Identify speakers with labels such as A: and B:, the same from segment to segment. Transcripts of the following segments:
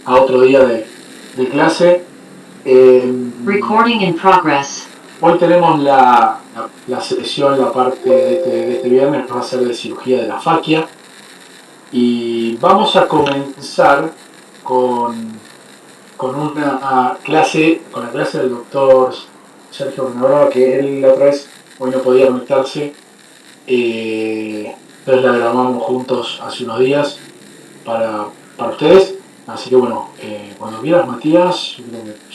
A: a otro día de clase.
B: Recording in progress.
A: Hoy tenemos la sesión, la parte de este viernes va a ser de cirugía de la faquia. Y vamos a comenzar con una clase, con la clase del doctor Sergio Renauroa, que él la otra vez, hoy no podía conectarse. Entonces la grabamos juntos hace unos días para ustedes. Así que bueno, cuando quieras, Matías,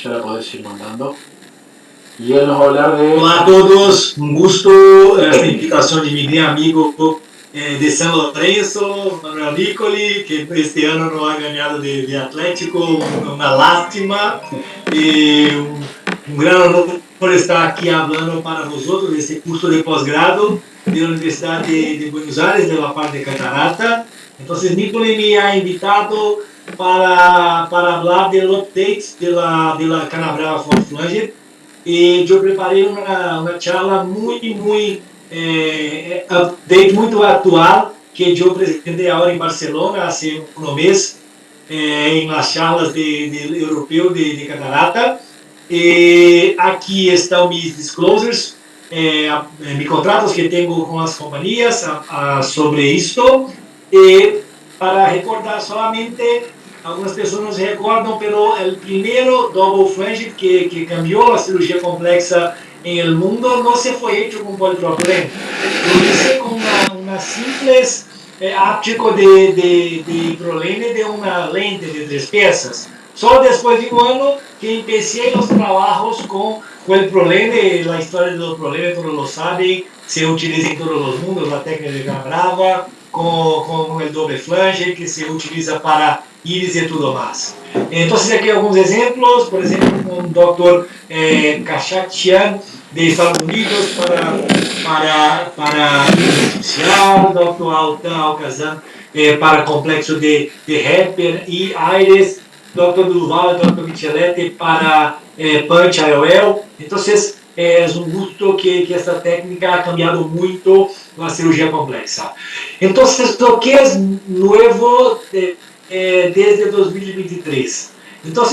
A: ya la podés ir mandando. Y él nos va a hablar de...
C: Olá a todos, um gusto, esta invitação de mi gran amigo de San Lorenzo, Manuel Nicoli, que este ano não ha ganhado de Atlético, uma lástima, e um gran honor por estar aqui falando para vosotros deste curso de pós-grado de la Universidad de Buenos Aires, de la parte de Catarata. Entonces, Nicoli me ha invitado para hablar del update de la Canabrava for Flanger. E eu preparei uma charla muito update, muito atual, que eu apresentei agora em Barcelona, há um mês, em las charlas de europeu de Catarata. E aqui estão mis disclosures, mis contratos que tenho com as companhias sobre isto. E para recordar solamente, algumas pessoas não se recordam, pero o primeiro double flange que cambiou a cirurgia complexa em el mundo não se foi feito com polipropileno. Lo hice com uma simples áptico de hidrolene de uma lente de 3 peças. Só depois de um ano que empecé os trabalhos com o prolene, a história do prolene, todos lo sabem, se utiliza em todos os mundos, a técnica de Canabrava, com o doble flange, que se utiliza para íris e tudo mais. Então, aqui alguns exemplos, por exemplo, com o Dr. Kashaktian, de Estados Unidos, para artificial, Dr. Altan Alcazan, para complexo de Hepper e Aires, Dr. Duval e Dr. Micheletti para Punch IOL. Então, é um gusto que esta técnica ha cambiado muito na cirurgia complexa. Então, o que é novo desde 2023? Então,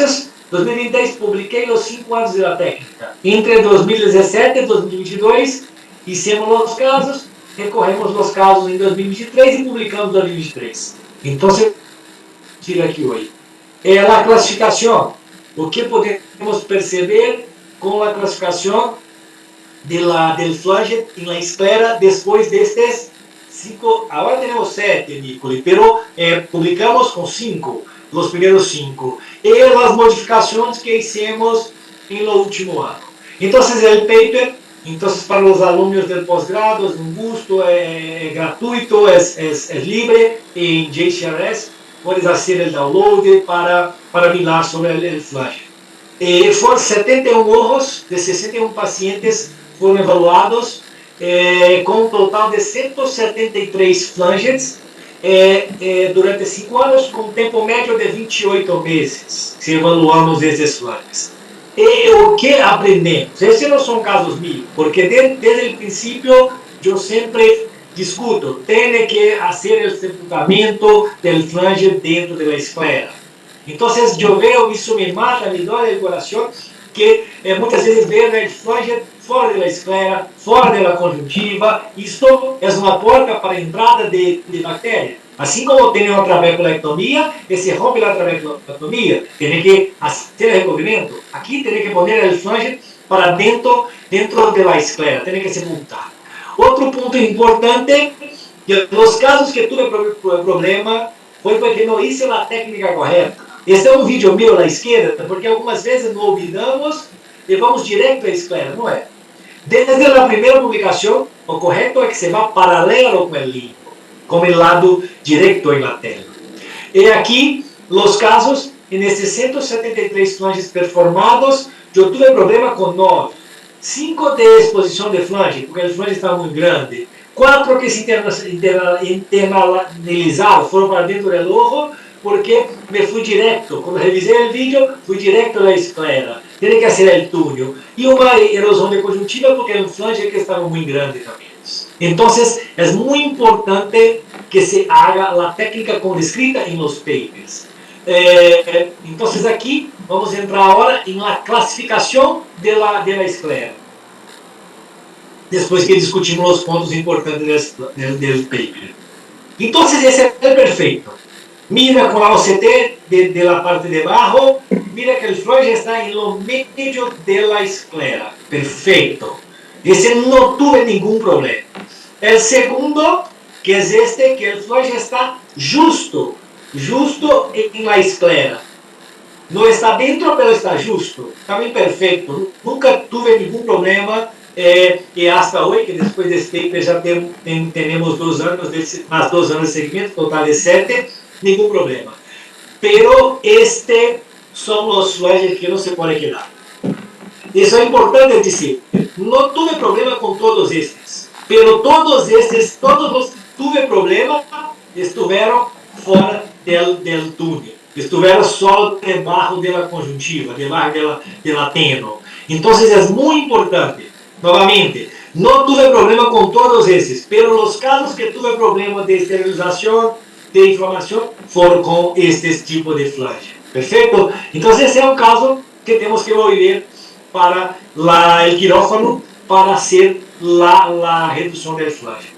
C: 2023 publiquei os 5 anos da técnica. Entre 2017 e 2022, hicimos os casos, recorremos os casos em 2023 e publicamos em 2023. Então, tira aqui hoje. A classificação. O que podemos perceber com a classificação del flange em la esclera depois destes 5, agora temos 7, Nicoli, pero publicamos com 5, os primeiros 5, e as modificações que hicimos no último ano. Então, o paper, para os alunos do pós-grado, é um gusto, é gratuito, é livre, em JCRS, podes fazer o download para mirar sobre o flange. Foram 71 ojos de 61 pacientes foram evaluados com um total de 173 flanges durante 5 anos, com um tempo médio de 28 meses, se evaluamos esses flanges. E o que aprendemos? Esses não são casos meus, porque desde o princípio eu sempre discuto, tem que fazer o sepultamento do flange dentro da esclera. Então, eu vejo, isso me mata, me dói o coração, que muitas vezes vejo o flange fora da esclera, fora da conjuntiva. Isto é uma porta para a entrada de bactéria. Assim como tem uma trabeculectomia, e se rompe a trabeculectomia, tem que fazer o recobrimento. Aqui tem que pôr o flange para dentro da esclera, tem que sepultar. Outro ponto importante, que nos casos que tive problema, foi porque não hice a técnica correta. Este é um vídeo meu à esquerda, porque algumas vezes não olvidamos e vamos direto à esclera, não é? Desde a primeira publicação, o correto é que se vá paralelo com o limpo, com o lado direito na tela. E aqui, os casos, nesses 173 flanges performados, eu tive problema com 9. 5 de exposição de flange, porque o flange está muito grande. 4 que se internalizaram, foram para dentro do ojo, porque me fui direto, quando revisei o vídeo, fui direto à esclera. Tem que fazer o túnel. E uma erosão de conjuntiva, porque o flange que estava muito grande também. Então, é muito importante que se haga a técnica como descrita em los papers. Entonces aquí vamos a entrar ahora en la clasificación de la esclera. Después que discutimos los puntos importantes del paper. Entonces ese es el perfecto. Mira con la OCT de la parte de abajo, mira que el flange está en lo medio de la esclera. Perfecto. Ese no tuve ningún problema. El segundo, que es este, que el flange está justo en la esclera. No está dentro, pero está justo. También perfecto. Nunca tuve ningún problema. Y hasta hoy, que después de este paper ya tenemos 2 años, más 2 años de seguimiento, total de 7, ningún problema. Pero son los flanges que no se puede quedar. Eso es importante decir. No tuve problema con todos estos, pero todos los que tuve problema estuvieron fuera del túnel, estuvieron solo debajo de la conjuntiva, debajo de la teno. Entonces es muy importante, nuevamente, no tuve problema con todos estos, pero los casos que tuve problema de esterilización, de inflamación, fueron con este tipo de flange. Perfecto? Entonces ese es un caso que tenemos que volver para el quirófano para hacer la reducción del flange.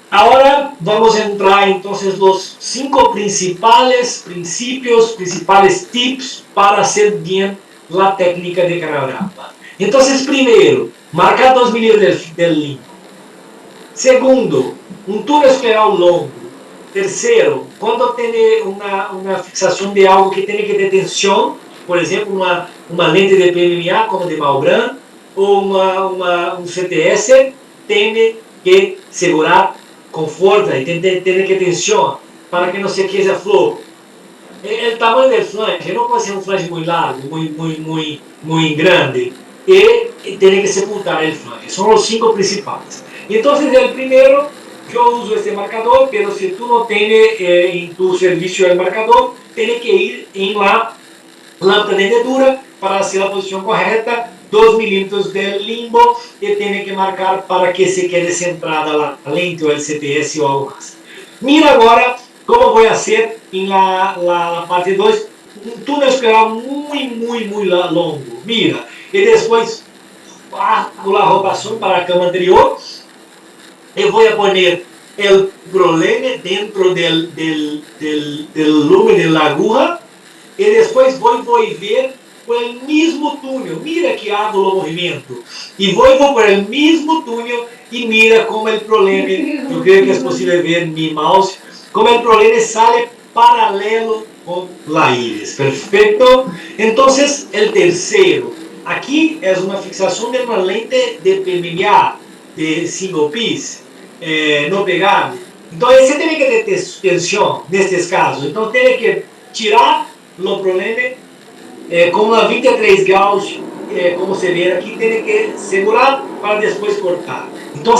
C: Ahora vamos a entrar entonces los 5 principales principios, principales tips para hacer bien la técnica de canalograma. Entonces, primero, marcar 2 milímetros del limbo. Segundo, un túnel escleral longo. Tercero, cuando tiene una fixación de algo que tiene que ter tensión, por exemplo, uma lente de PMMA como de Malbran ou um CTS, tem que segurar com força e tem que tensión para que não se quede flojo. O tamanho do flange não pode ser um flange muito largo, muito grande, e tem que sepultar o flange. São os 5 principais. Então, o primeiro, eu uso este marcador, mas se tu não tens em tu serviço o marcador, tem que ir em la lâmpada de hendedura para hacer a posición correcta, 2 milímetros del limbo y tiene que marcar para que se quede centrada la lente o el CTS o algo más. Mira ahora cómo voy a hacer en la parte 2 un túnel escleral muy longo. Mira, y después hago la rotación para la cama anterior y voy a poner el problema dentro del lumen de la aguja. E depois vou envolver com o mesmo túnel. Mira que hago o movimento. E vou por o mesmo túnel e mira como o problema, eu creio que é possível ver em meu mouse, como o problema sai paralelo com a íris. Perfeito? Então, o terceiro. Aqui é uma fixação de uma lente de PMMA, de single piece, não pegado. Então, você tem que ter tensão nestes casos. Então, tem que tirar o problema com a 23 graus, como se vê aqui, tem que segurar para depois cortar. Então,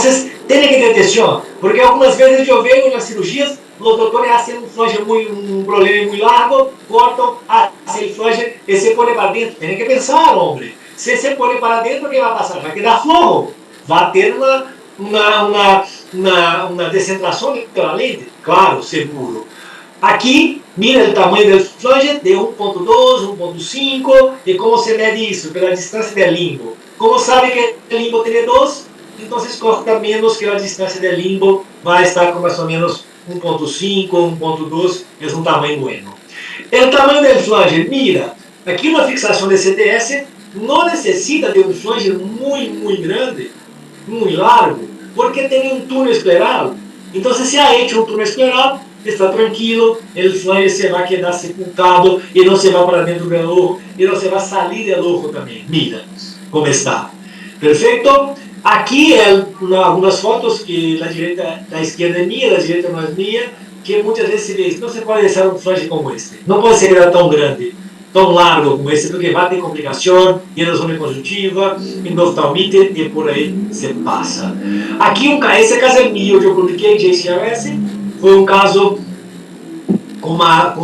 C: tem que ter tensão, porque algumas vezes eu vejo nas cirurgias, os doutores fazem um flange um problema muito largo, cortam, hacen o flange e se põe para dentro. Tem que pensar, homem. Se se põe para dentro, o que vai passar? Vai quedar flojo. Vai ter uma descentração da lente, claro, seguro. Aqui, mira o tamanho do flange de 1.2, 1.5, e como se mede isso? Pela distância do limbo. Como sabe que o limbo tem 2, então corta menos que a distância do limbo vai estar com mais ou menos 1.5, 1.2, é um tamanho bueno. O tamanho do flange, mira, aqui uma fixação de CTS não necessita de um flange muito grande, muito largo, porque tem um túnel escleral. Então, se ha hecho um túnel escleral, está tranquilo, el flange se va a quedar sepultado y no se va para dentro del ojo y no se va a salir del ojo también. Mira cómo está. Perfecto. Aquí algunas fotos que la izquierda es mía, la derecha no es mía, que muchas veces se ve, no se puede usar un flange como este. No puede ser tan grande, tan largo como este, porque va a tener complicación, y en la zona conjuntiva, endoftalmite y por ahí se pasa. Aquí esse caso é mío, eu publiquei em JCRS. Foi um caso com uma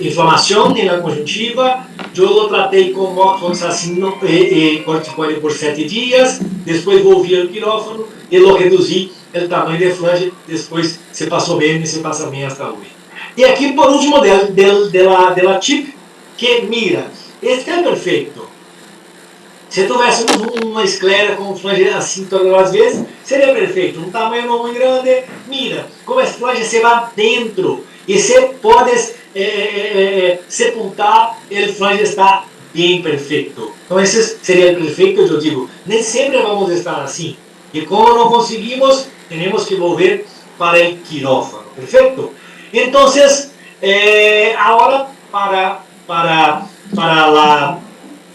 C: inflamação na conjuntiva. Eu o tratei com moxicillin e corticoide por 7 dias, depois volvi ao quirófano e lo reduzi o tamanho de flange, depois se passou bem e se passa bem hasta hoje. E aqui, por último, dela chip, que mira, este é perfeito. Se tuvéssemos uma esclera com flange assim todas as vezes, seria perfeito. Um tamanho não muito grande, mira, como essa flange se vai dentro e você pode sepultar, o flange está bem perfeito. Então esse seria o perfeito, eu digo. Nem sempre vamos estar assim. E como não conseguimos, temos que volver para o quirófano. Perfeito? Então, agora para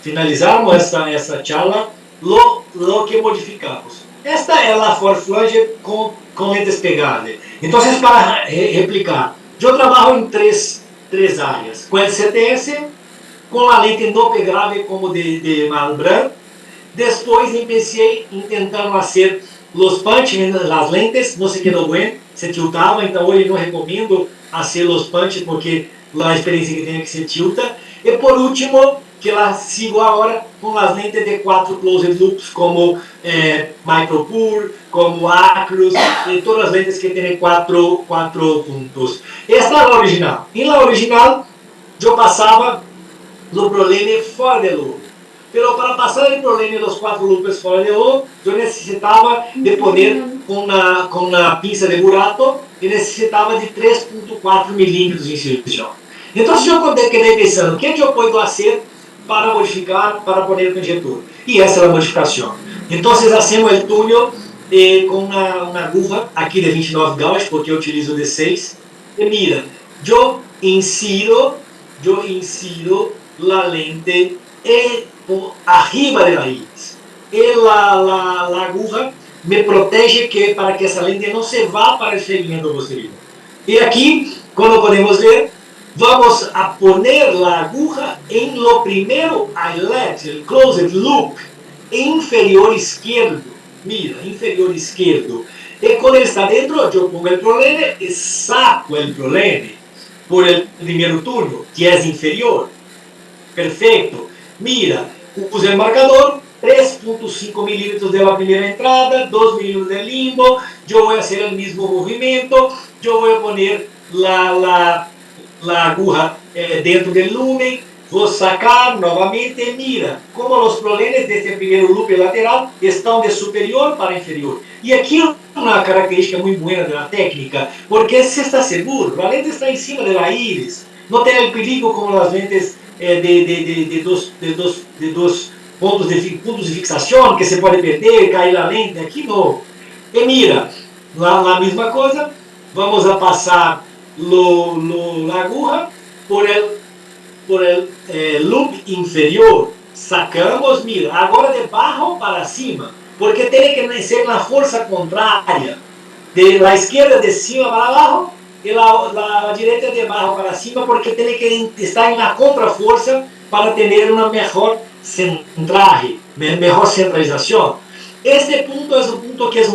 C: finalizarmos essa charla, lo que modificamos. Esta é a forflange com lentes pegadas. Então, para replicar, eu trabalho em três áreas. Com o CTS, com a lente não pegável como de Malbran. Depois, comecei tentando fazer os punch nas lentes, não se quedou bem, se tiltava, então hoje não recomendo fazer os punch porque a experiência que tem é que se tilta. E por último, que lá sigo agora com as lentes de 4 closed loops, como Micropur, como Acros, e todas as lentes que têm 4 pontos. Esta é a original. E na original, eu passava o problema fora de loop. Pero para passar o problema dos 4 loops fora de loop, eu necessitava de poner com uma pinça de burato, e necessitava de 3.4 milímetros de inserção. Então, se eu quedei pensando, o que eu posso fazer para modificar, para pôr o injetor? E essa é a modificação. Então, fazemos o túnel com uma agulha aqui de 29 gauss, porque eu utilizo de 6. E mira, eu insiro a lente arriba da íris. E a agulha me protege para que essa lente não se vá para o segmento posterior. E aqui, como podemos ver, vamos a poner a aguja em lo primeiro eyelet, el closed loop, inferior esquerdo. Mira, inferior esquerdo. E quando ele está dentro, eu pongo o problema e saco o problema por el primeiro túnel, que é inferior. Perfeito. Mira, uso o marcador, 3.5 milímetros de la primeira entrada, 2 milímetros de limbo, eu vou fazer o mesmo movimento, eu vou poner la agulha dentro do lumen, vou sacar novamente e mira, como os problemas deste primeiro loop lateral estão de superior para inferior. E aqui é uma característica muito boa da técnica, porque se está seguro, a lente está em cima da íris, não tem o perigo como as lentes de dos pontos de fixação, que se pode perder, cair a lente, aqui não. E mira, a mesma coisa, vamos a passar la agulha por el loop inferior, sacamos, mira, agora de baixo para cima, porque tem que ser na força contrária, de la esquerda de cima para abaixo e la direita de baixo para cima, porque tem que estar na contraforça para ter uma melhor centraje, melhor centralização. Este punto é um punto que é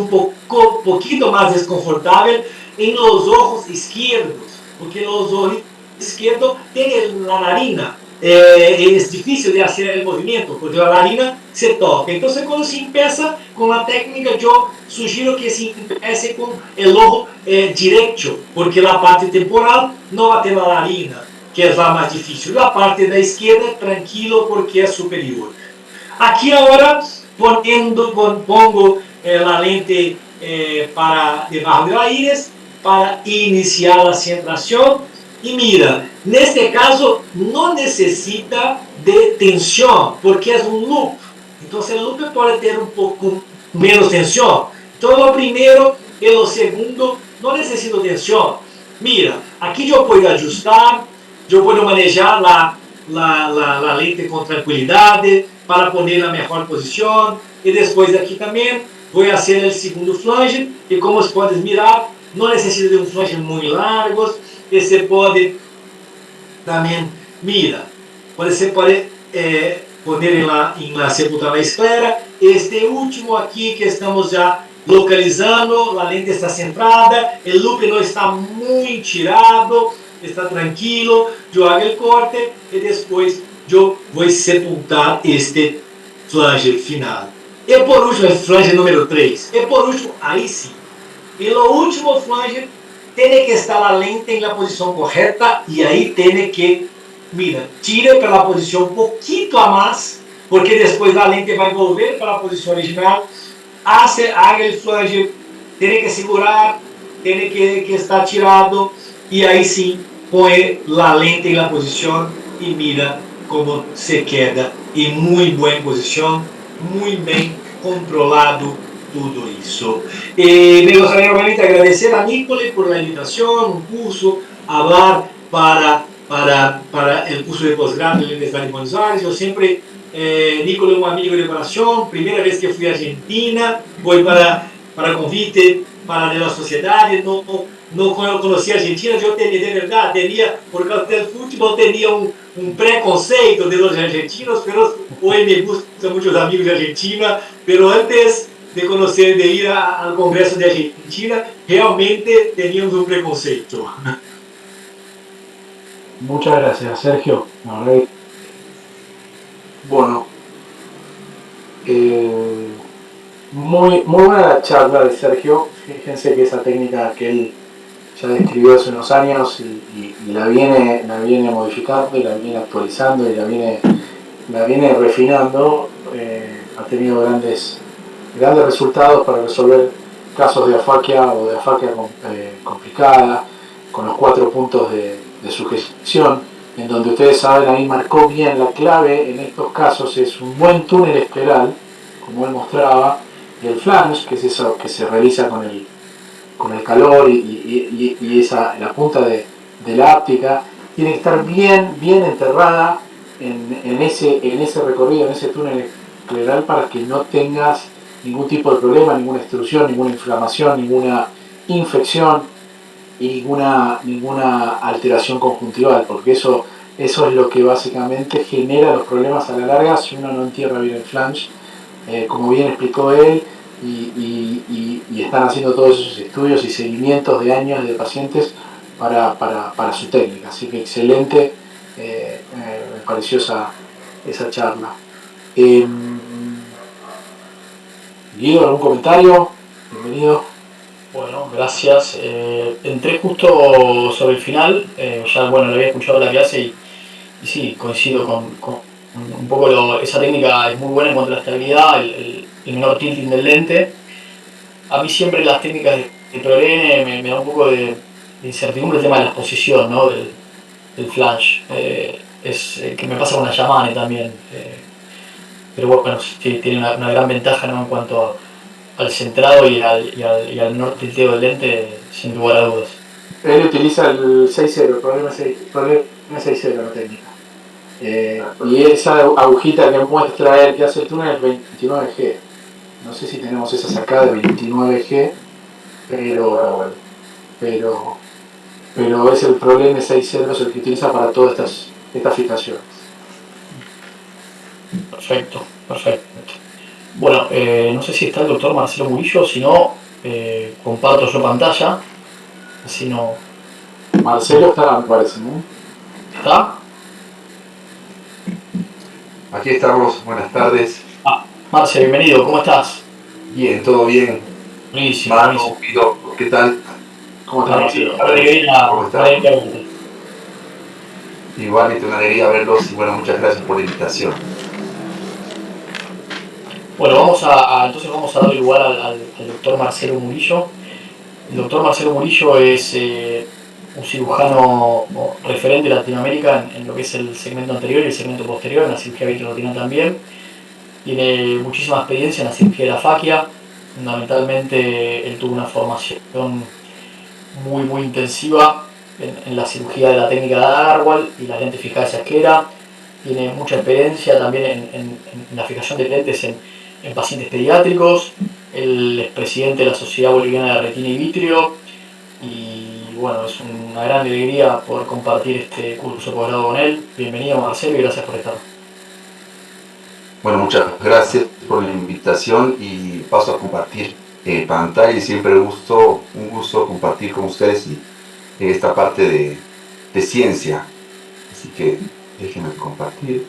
C: poquito mais desconfortável em los ojos izquierdos, porque los ojos izquierdos tienen la narina, es difícil de hacer el movimiento, porque la narina se toca. Entonces, cuando se empieza con la técnica, yo sugiero que se empiece con el ojo derecho, porque la parte temporal no va a tener la narina, que es la más difícil. La parte de la izquierda, tranquilo, porque es superior. Aquí ahora, pongo la lente para debajo de la iris, para iniciar a centração. E mira, neste caso não necessita de tensão, porque é um loop. Então, o loop pode ter um pouco menos tensão. Então, o primeiro e o segundo não necessitam de tensão. Mira, aqui eu posso ajustar, eu posso manejar a lente com tranquilidade para pôr na melhor posição. E depois aqui também vou fazer o segundo flange. E como vocês podem mirar, não necessita de um flange muito largo. Você pode também, mira, você pode poner sepultar na esclera. Este último aqui que estamos já localizando, a lente está centrada, o loop não está muito tirado, está tranquilo, yo hago el corte y después yo voy a sepultar este flanger final. E por último, el flanger número 3. E por último, ahí sí, en lo último flanger, tiene que estar la lente en la posición correcta y ahí tiene que, mira, tire para la posición un poquito a más, porque después la lente va a volver para la posición original, haga el flanger, tiene que segurar, tiene que estar tirado y ahí sí pone la lente en la posición y mira cómo se queda en muy buena posición, muy bien controlado todo eso. Me gustaría realmente agradecer a Nicole por la invitación, un curso, hablar para el curso de posgrado en la Universidad de Buenos Aires. Yo siempre, Nicole es un amigo de corazón, primera vez que fui a Argentina, voy para convite para la sociedad, no conocía Argentina, yo tenía, de verdad, por causa del fútbol, tenía un preconceito de los argentinos, pero hoy me gustan muchos amigos de Argentina, pero antes de conocer, de ir al Congreso de Argentina, realmente teníamos un preconceito.
A: Muchas gracias, Sergio. Bueno, muy buena la charla de Sergio. Fíjense que esa técnica que él ya describió hace unos años y la viene modificando y la viene actualizando y la viene refinando, ha tenido grandes resultados para resolver casos de afaquia o de afaquia complicada, con los 4 puntos de sujeción, en donde ustedes saben, ahí marcó bien la clave en estos casos, es un buen túnel escleral, como él mostraba, y el flange, que es eso que se realiza con el calor y la punta de la áptica, tiene que estar bien enterrada en ese recorrido, en ese túnel escleral, para que no tengas ningún tipo de problema, ninguna extrusión, ninguna inflamación, ninguna infección y ninguna alteración conjuntival, porque eso es lo que básicamente genera los problemas a la larga si uno no entierra bien el flange, como bien explicó él, y están haciendo todos esos estudios y seguimientos de años de pacientes para su técnica. Así que excelente, me pareció esa charla. Guido, ¿algún comentario? Bienvenido.
D: Bueno, gracias. Entré justo sobre el final, ya bueno, lo había escuchado la clase y sí, coincido con un poco esa técnica es muy buena en cuanto a la estabilidad, el menor tilting del lente. A mí siempre las técnicas de ProLN me da un poco de incertidumbre el tema de la exposición, ¿no? del flange. Es que me pasa con la Yamane también. Pero bueno, sí, tiene una gran ventaja, ¿no? En cuanto al centrado y al menor tilteo del lente, sin lugar a dudas.
A: Él utiliza el 6.0, el problema 6.0 la técnica. Y esa agujita que muestra él que hace el túnel es 29G. No sé si tenemos esa sacada de 29G, pero es el problema 6.0, es el que utiliza para todas estas fijaciones.
D: Perfecto. Bueno, no sé si está el doctor Marcelo Murillo, si no, comparto yo pantalla, así no...
A: Marcelo está, me parece, ¿no?
D: ¿Está?
E: Aquí estamos, buenas tardes.
D: Marce, bienvenido, ¿cómo estás?
E: Bien, todo bien.
D: Buenísimo.
E: Manu, Guido, ¿qué tal?
A: ¿Cómo está, Marcelo?
E: ¿Cómo está? Igualmente una alegría verlos y bueno, muchas gracias por la invitación.
D: Bueno, entonces vamos a darle lugar al doctor Marcelo Murillo. El doctor Marcelo Murillo es un cirujano referente de Latinoamérica en lo que es el segmento anterior y el segmento posterior, en la cirugía vitreoretinal también. Tiene muchísima experiencia en la cirugía de la faquia. Fundamentalmente él tuvo una formación muy intensiva en la cirugía de la técnica de Agarwal y las lentes fijadas de esclera. Tiene mucha experiencia también en la fijación de lentes en pacientes pediátricos. Él es presidente de la Sociedad Boliviana de Retina y Vitrio. Y bueno, es una gran alegría poder compartir este curso de posgrado con él. Bienvenido, Marcelo, y gracias por estar.
E: Bueno, muchas gracias por la invitación y paso a compartir pantalla y siempre un gusto compartir con ustedes y esta parte de ciencia. Así que déjenme compartir.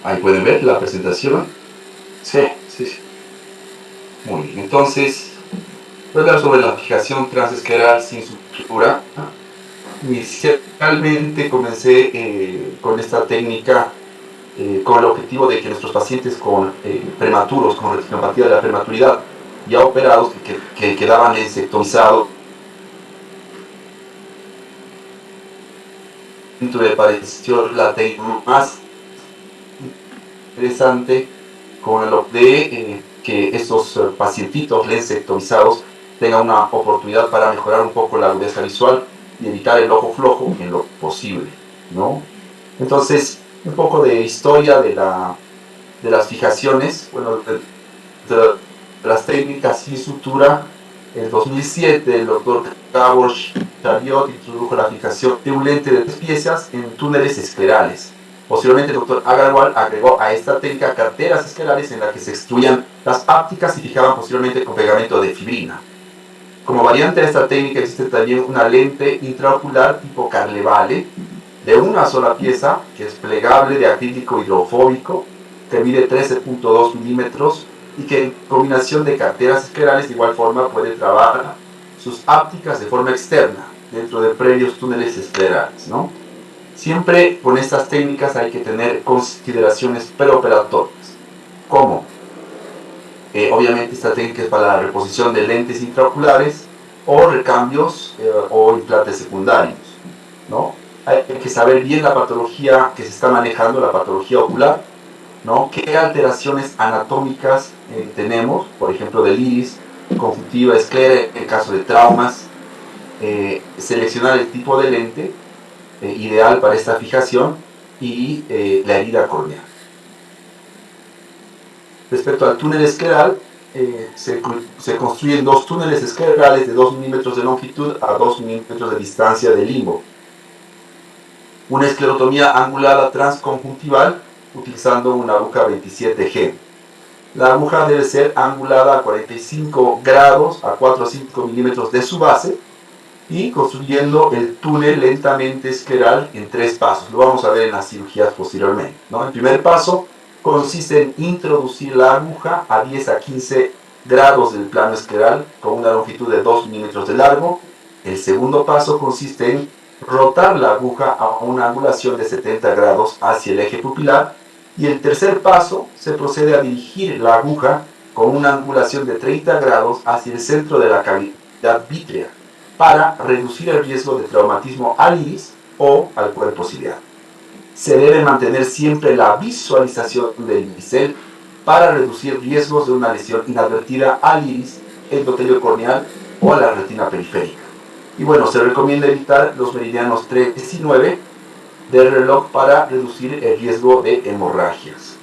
E: Ahí pueden ver la presentación.
A: Sí, sí, sí.
E: Muy bien, entonces voy a hablar sobre la fijación transescleral sin sutura. Inicialmente comencé con esta técnica con el objetivo de que nuestros pacientes con prematuros, con retinopatía de la prematuridad, ya operados, que quedaban ensectomizados, me pareció la técnica más interesante con el de que estos pacientitos lensectomizados tengan una oportunidad para mejorar un poco la agudeza visual y evitar el ojo flojo en lo posible, ¿no? Entonces, un poco de historia de las fijaciones, bueno, de las técnicas sin sutura. En 2007, el doctor Gabor Shariot introdujo la fijación de un lente de 3 piezas en túneles esclerales. Posteriormente, el doctor Agarwal agregó a esta técnica carteras esclerales en las que se extruían las ápticas y fijaban posteriormente con pegamento de fibrina. Como variante de esta técnica existe también una lente intraocular tipo Carlevale de una sola pieza, que es plegable, de acrílico hidrofóbico, que mide 13.2 milímetros y que en combinación de carteras esclerales de igual forma puede trabar sus ápticas de forma externa dentro de previos túneles esclerales, ¿no? Siempre con estas técnicas hay que tener consideraciones preoperatorias. ¿Cómo? Obviamente esta técnica es para la reposición de lentes intraoculares o recambios o implantes secundarios, ¿no? Hay que saber bien la patología que se está manejando, la patología ocular, ¿no? ¿Qué alteraciones anatómicas tenemos? Por ejemplo, del iris, conjuntiva, esclera, en caso de traumas. Seleccionar el tipo de lente ideal para esta fijación y la herida corneal. Respecto al túnel escleral, se construyen 2 túneles esclerales de 2 milímetros de longitud a 2 milímetros de distancia del limbo. Una esclerotomía angulada transconjuntival utilizando una aguja 27G. La aguja debe ser angulada a 45 grados a 4 a 5 milímetros de su base y construyendo el túnel lentamente escleral en 3 pasos. Lo vamos a ver en las cirugías posteriormente, ¿no? El primer paso consiste en introducir la aguja a 10 a 15 grados del plano escleral con una longitud de 2 milímetros de largo. El segundo paso consiste en rotar la aguja a una angulación de 70 grados hacia el eje pupilar. Y el tercer paso se procede a dirigir la aguja con una angulación de 30 grados hacia el centro de la cavidad vítrea para reducir el riesgo de traumatismo al iris o al cuerpo ciliar. Se debe mantener siempre la visualización del irisel para reducir riesgos de una lesión inadvertida al iris, endotelio corneal o a la retina periférica. Y bueno, se recomienda evitar los meridianos 3 y 9 del reloj para reducir el riesgo de hemorragias.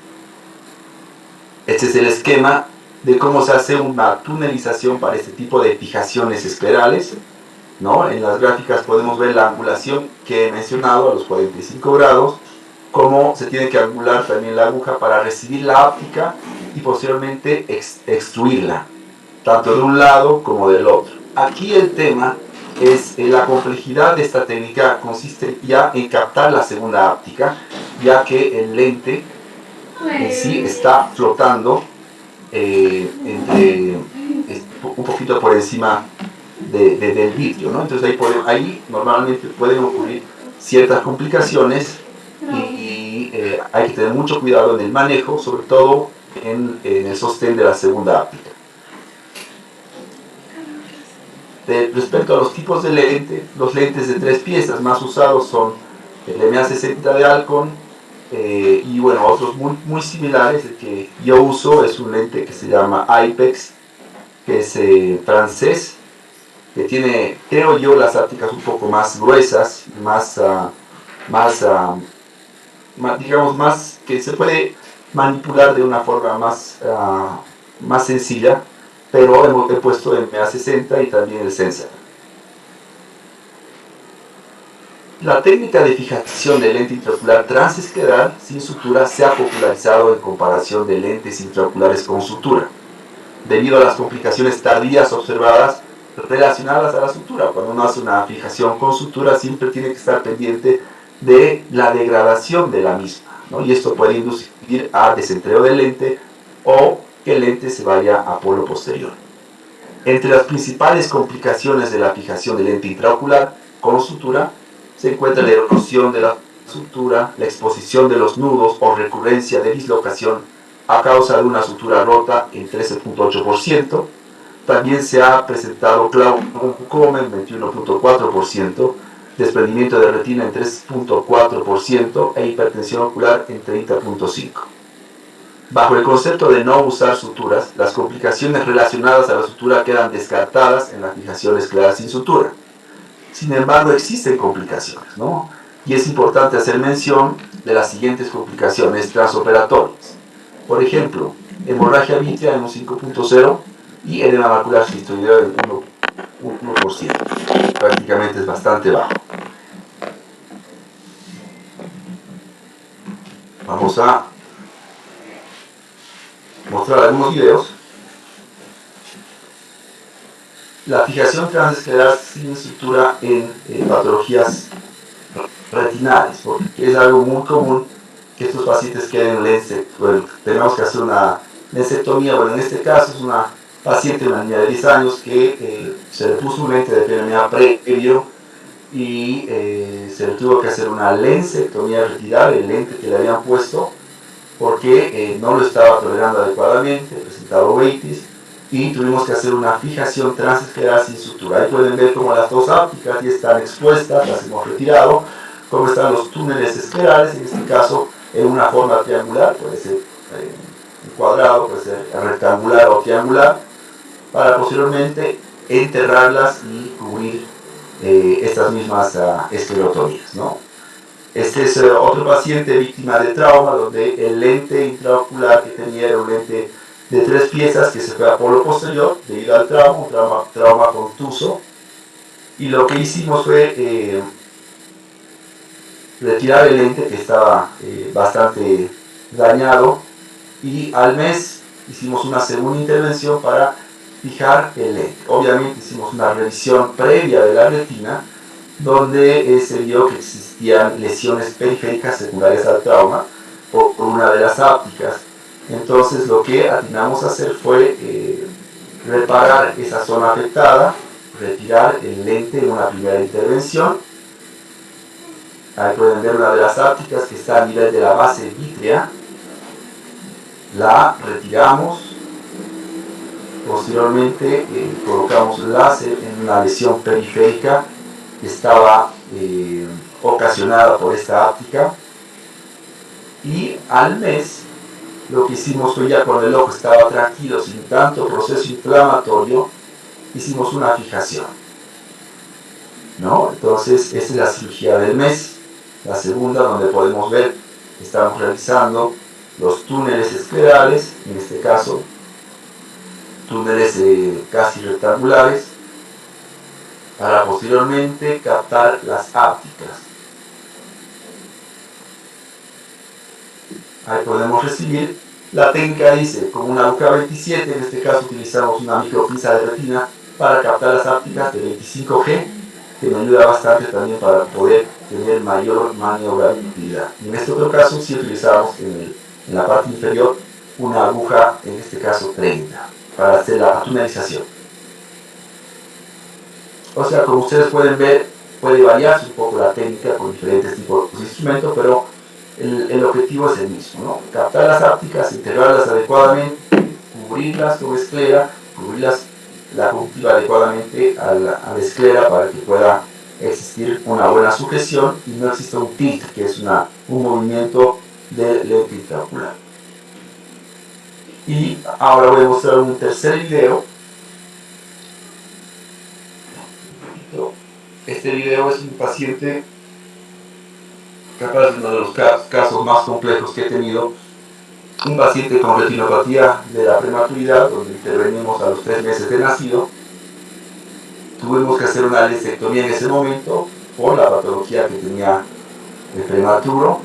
E: Este es el esquema de cómo se hace una tunelización para este tipo de fijaciones esclerales, ¿no? En las gráficas podemos ver la angulación que he mencionado a los 45 grados, cómo se tiene que angular también la aguja para recibir la áptica y posteriormente extruirla, tanto de un lado como del otro. Aquí el tema es la complejidad de esta técnica consiste ya en captar la segunda áptica, ya que el lente en sí está flotando un poquito por encima del vitrio, ¿no? Entonces ahí normalmente pueden ocurrir ciertas complicaciones y hay que tener mucho cuidado en el manejo, sobre todo en el sostén de la segunda áptica. Respecto a los tipos de lente, los lentes de 3 piezas más usados son el MA60 de Alcon y bueno, otros muy similares. El que yo uso es un lente que se llama IPEX, que es francés, que tiene, creo yo, las ápticas un poco más gruesas, digamos, más que se puede manipular de una forma más sencilla. pero he puesto el MA60 y también el Sensor. La técnica de fijación de lente intraocular transescleral sin sutura se ha popularizado en comparación de lentes intraoculares con sutura, debido a las complicaciones tardías observadas relacionadas a la sutura. Cuando uno hace una fijación con sutura, siempre tiene que estar pendiente de la degradación de la misma, ¿no? Y esto puede inducir a desentreo del lente o que el lente se vaya a polo posterior. Entre las principales complicaciones de la fijación de lente intraocular con sutura se encuentra la erosión de la sutura, la exposición de los nudos o recurrencia de dislocación a causa de una sutura rota en 13.8%. También se ha presentado glaucoma en 21.4%, desprendimiento de retina en 3.4% e hipertensión ocular en 30.5%. Bajo el concepto de no usar suturas, las complicaciones relacionadas a la sutura quedan descartadas en la fijación escleral sin sutura. Sin embargo, existen complicaciones, ¿no? Y es importante hacer mención de las siguientes complicaciones transoperatorias. Por ejemplo, hemorragia vítrea en un 5.0 y edema macular cistoideo en 1%. Prácticamente es bastante bajo. Vamos a mostrar algunos videos. La fijación transescleral sin sutura en patologías retinales, porque es algo muy común que estos pacientes queden lensectomía. Tenemos que hacer una lensectomía. Bueno, en este caso es una paciente, una niña de 10 años que se le puso un lente de PMA previo y se le tuvo que hacer una lensectomía, retirar el lente que le habían puesto porque no lo estaba tolerando adecuadamente, presentaba uveitis, y tuvimos que hacer una fijación transescleral sin sutura. Ahí pueden ver cómo las dos ópticas ya están expuestas, las hemos retirado, cómo están los túneles esclerales, en este caso en una forma triangular, puede ser un cuadrado, puede ser rectangular o triangular, para posteriormente enterrarlas y cubrir estas mismas esclerotomías, ¿no? Este es otro paciente víctima de trauma, donde el lente intraocular que tenía era un lente de 3 piezas que se fue a polo posterior debido al trauma, un trauma contuso, y lo que hicimos fue retirar el lente que estaba bastante dañado, y al mes hicimos una segunda intervención para fijar el lente. Obviamente hicimos una revisión previa de la retina donde se vio que existían lesiones periféricas secundarias al trauma por una de las ópticas. Entonces lo que atinamos a hacer fue reparar esa zona afectada, retirar el lente en una primera intervención. Ahí pueden ver una de las ópticas que está a nivel de la base vítrea. La retiramos. Posteriormente colocamos láser en una lesión periférica que estaba ocasionada por esta óptica, y al mes lo que hicimos fue, ya cuando el ojo estaba tranquilo, sin tanto proceso inflamatorio, hicimos una fijación, ¿no? Entonces esta es la cirugía del mes, la segunda, donde podemos ver que estamos realizando los túneles esclerales, en este caso túneles casi rectangulares, para posteriormente captar las ópticas. Ahí podemos recibir. La técnica dice, con una aguja 27, en este caso utilizamos una micropinza de retina para captar las ópticas de 25G, que me ayuda bastante también para poder tener mayor maniobrabilidad. Y en este otro caso sí utilizamos en la parte inferior una aguja, en este caso 30, para hacer la tunelización. O sea, como ustedes pueden ver, puede variarse un poco la técnica con diferentes tipos de instrumentos, pero el objetivo es el mismo, ¿no? Captar las ópticas, integrarlas adecuadamente, cubrirlas con esclera, cubrirlas la conjuntiva adecuadamente a la esclera para que pueda existir una buena sujeción y no exista un tilt, que es un movimiento del lente intraocular. Y ahora voy a mostrar un tercer video. Este video es un paciente, capaz uno de los casos más complejos que he tenido, un paciente con retinopatía de la prematuridad, donde intervenimos a los 3 meses de nacido. Tuvimos que hacer una lesectomía en ese momento por la patología que tenía el prematuro.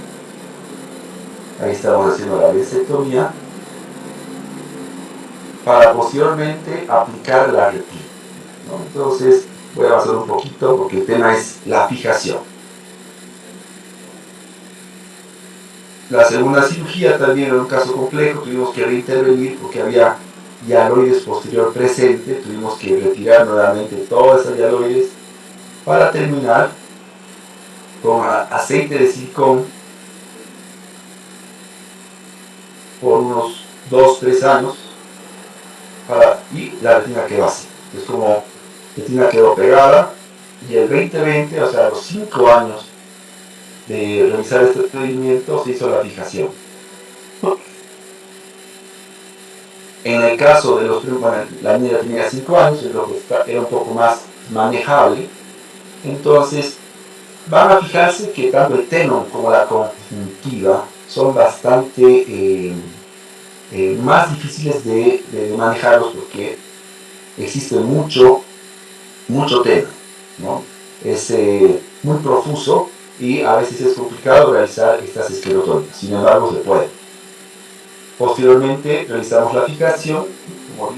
E: Ahí estamos haciendo la lesectomía para posteriormente aplicar la retina, ¿no? Entonces voy a avanzar un poquito porque el tema es la fijación. La segunda cirugía también era un caso complejo, tuvimos que reintervenir porque había hialoides posterior presente, tuvimos que retirar nuevamente todas esas hialoides para terminar con aceite de silicón por unos 2-3 años y la retina quedó así. Es como la retina quedó pegada y el 2020, o sea, a los 5 años de realizar este procedimiento se hizo la fijación. En el caso de los la niña tenía 5 años, era un poco más manejable, entonces van a fijarse que tanto el tenon como la conjuntiva son bastante más difíciles de manejarlos porque existe mucho tenon, ¿no? Es muy profuso y a veces es complicado realizar estas esclerotomías, sin embargo se puede. Posteriormente realizamos la fijación, como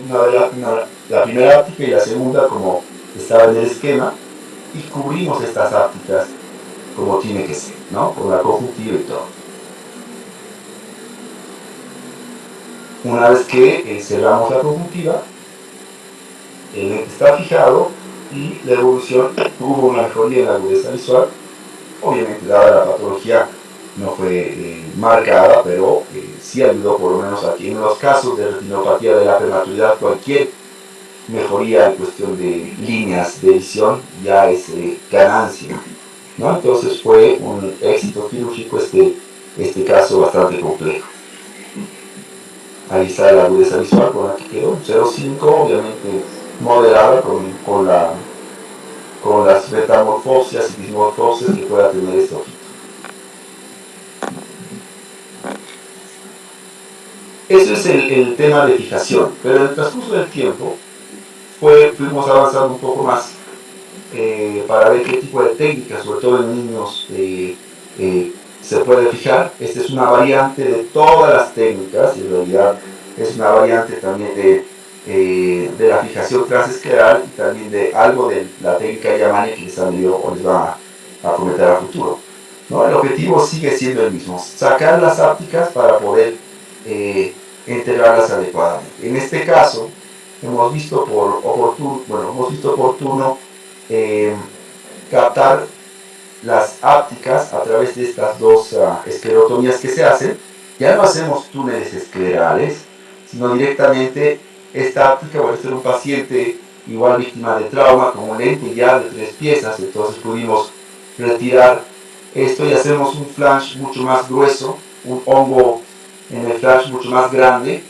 E: la primera áptica y la segunda como estaba en el esquema, y cubrimos estas ápticas como tiene que ser, ¿no? Con la conjuntiva y todo. Una vez que cerramos la conjuntiva, el lente está fijado y la evolución hubo una mejoría en la agudeza visual. Obviamente, dada la patología, no fue marcada, pero sí ayudó por lo menos aquí. En los casos de retinopatía de la prematuridad, cualquier mejoría en cuestión de líneas de visión ya es ganancia, ¿no? Entonces fue un éxito quirúrgico este caso bastante complejo. Ahí está la agudeza visual con la que quedó, 0,5, obviamente moderada con las metamorfosias y dismorfosias que pueda tener este ojito. Eso es el tema de fijación, pero en el transcurso del tiempo fuimos avanzando un poco más para ver qué tipo de técnicas, sobre todo en niños, se puede fijar. Esta es una variante de todas las técnicas, y en realidad es una variante también de la fijación transescleral y también de algo de la técnica Yamane que les va a comentar a futuro, ¿no? El objetivo sigue siendo el mismo, sacar las ápticas para poder integrarlas adecuadamente. En este caso, hemos visto oportuno captar las ápticas a través de estas dos esclerotomías que se hacen. Ya no hacemos túneles esclerales, sino directamente esta áptica, bueno, este era un paciente igual víctima de trauma, con un lente ya de 3 piezas, entonces pudimos retirar esto y hacemos un flange mucho más grueso, un hongo en el flange mucho más grande,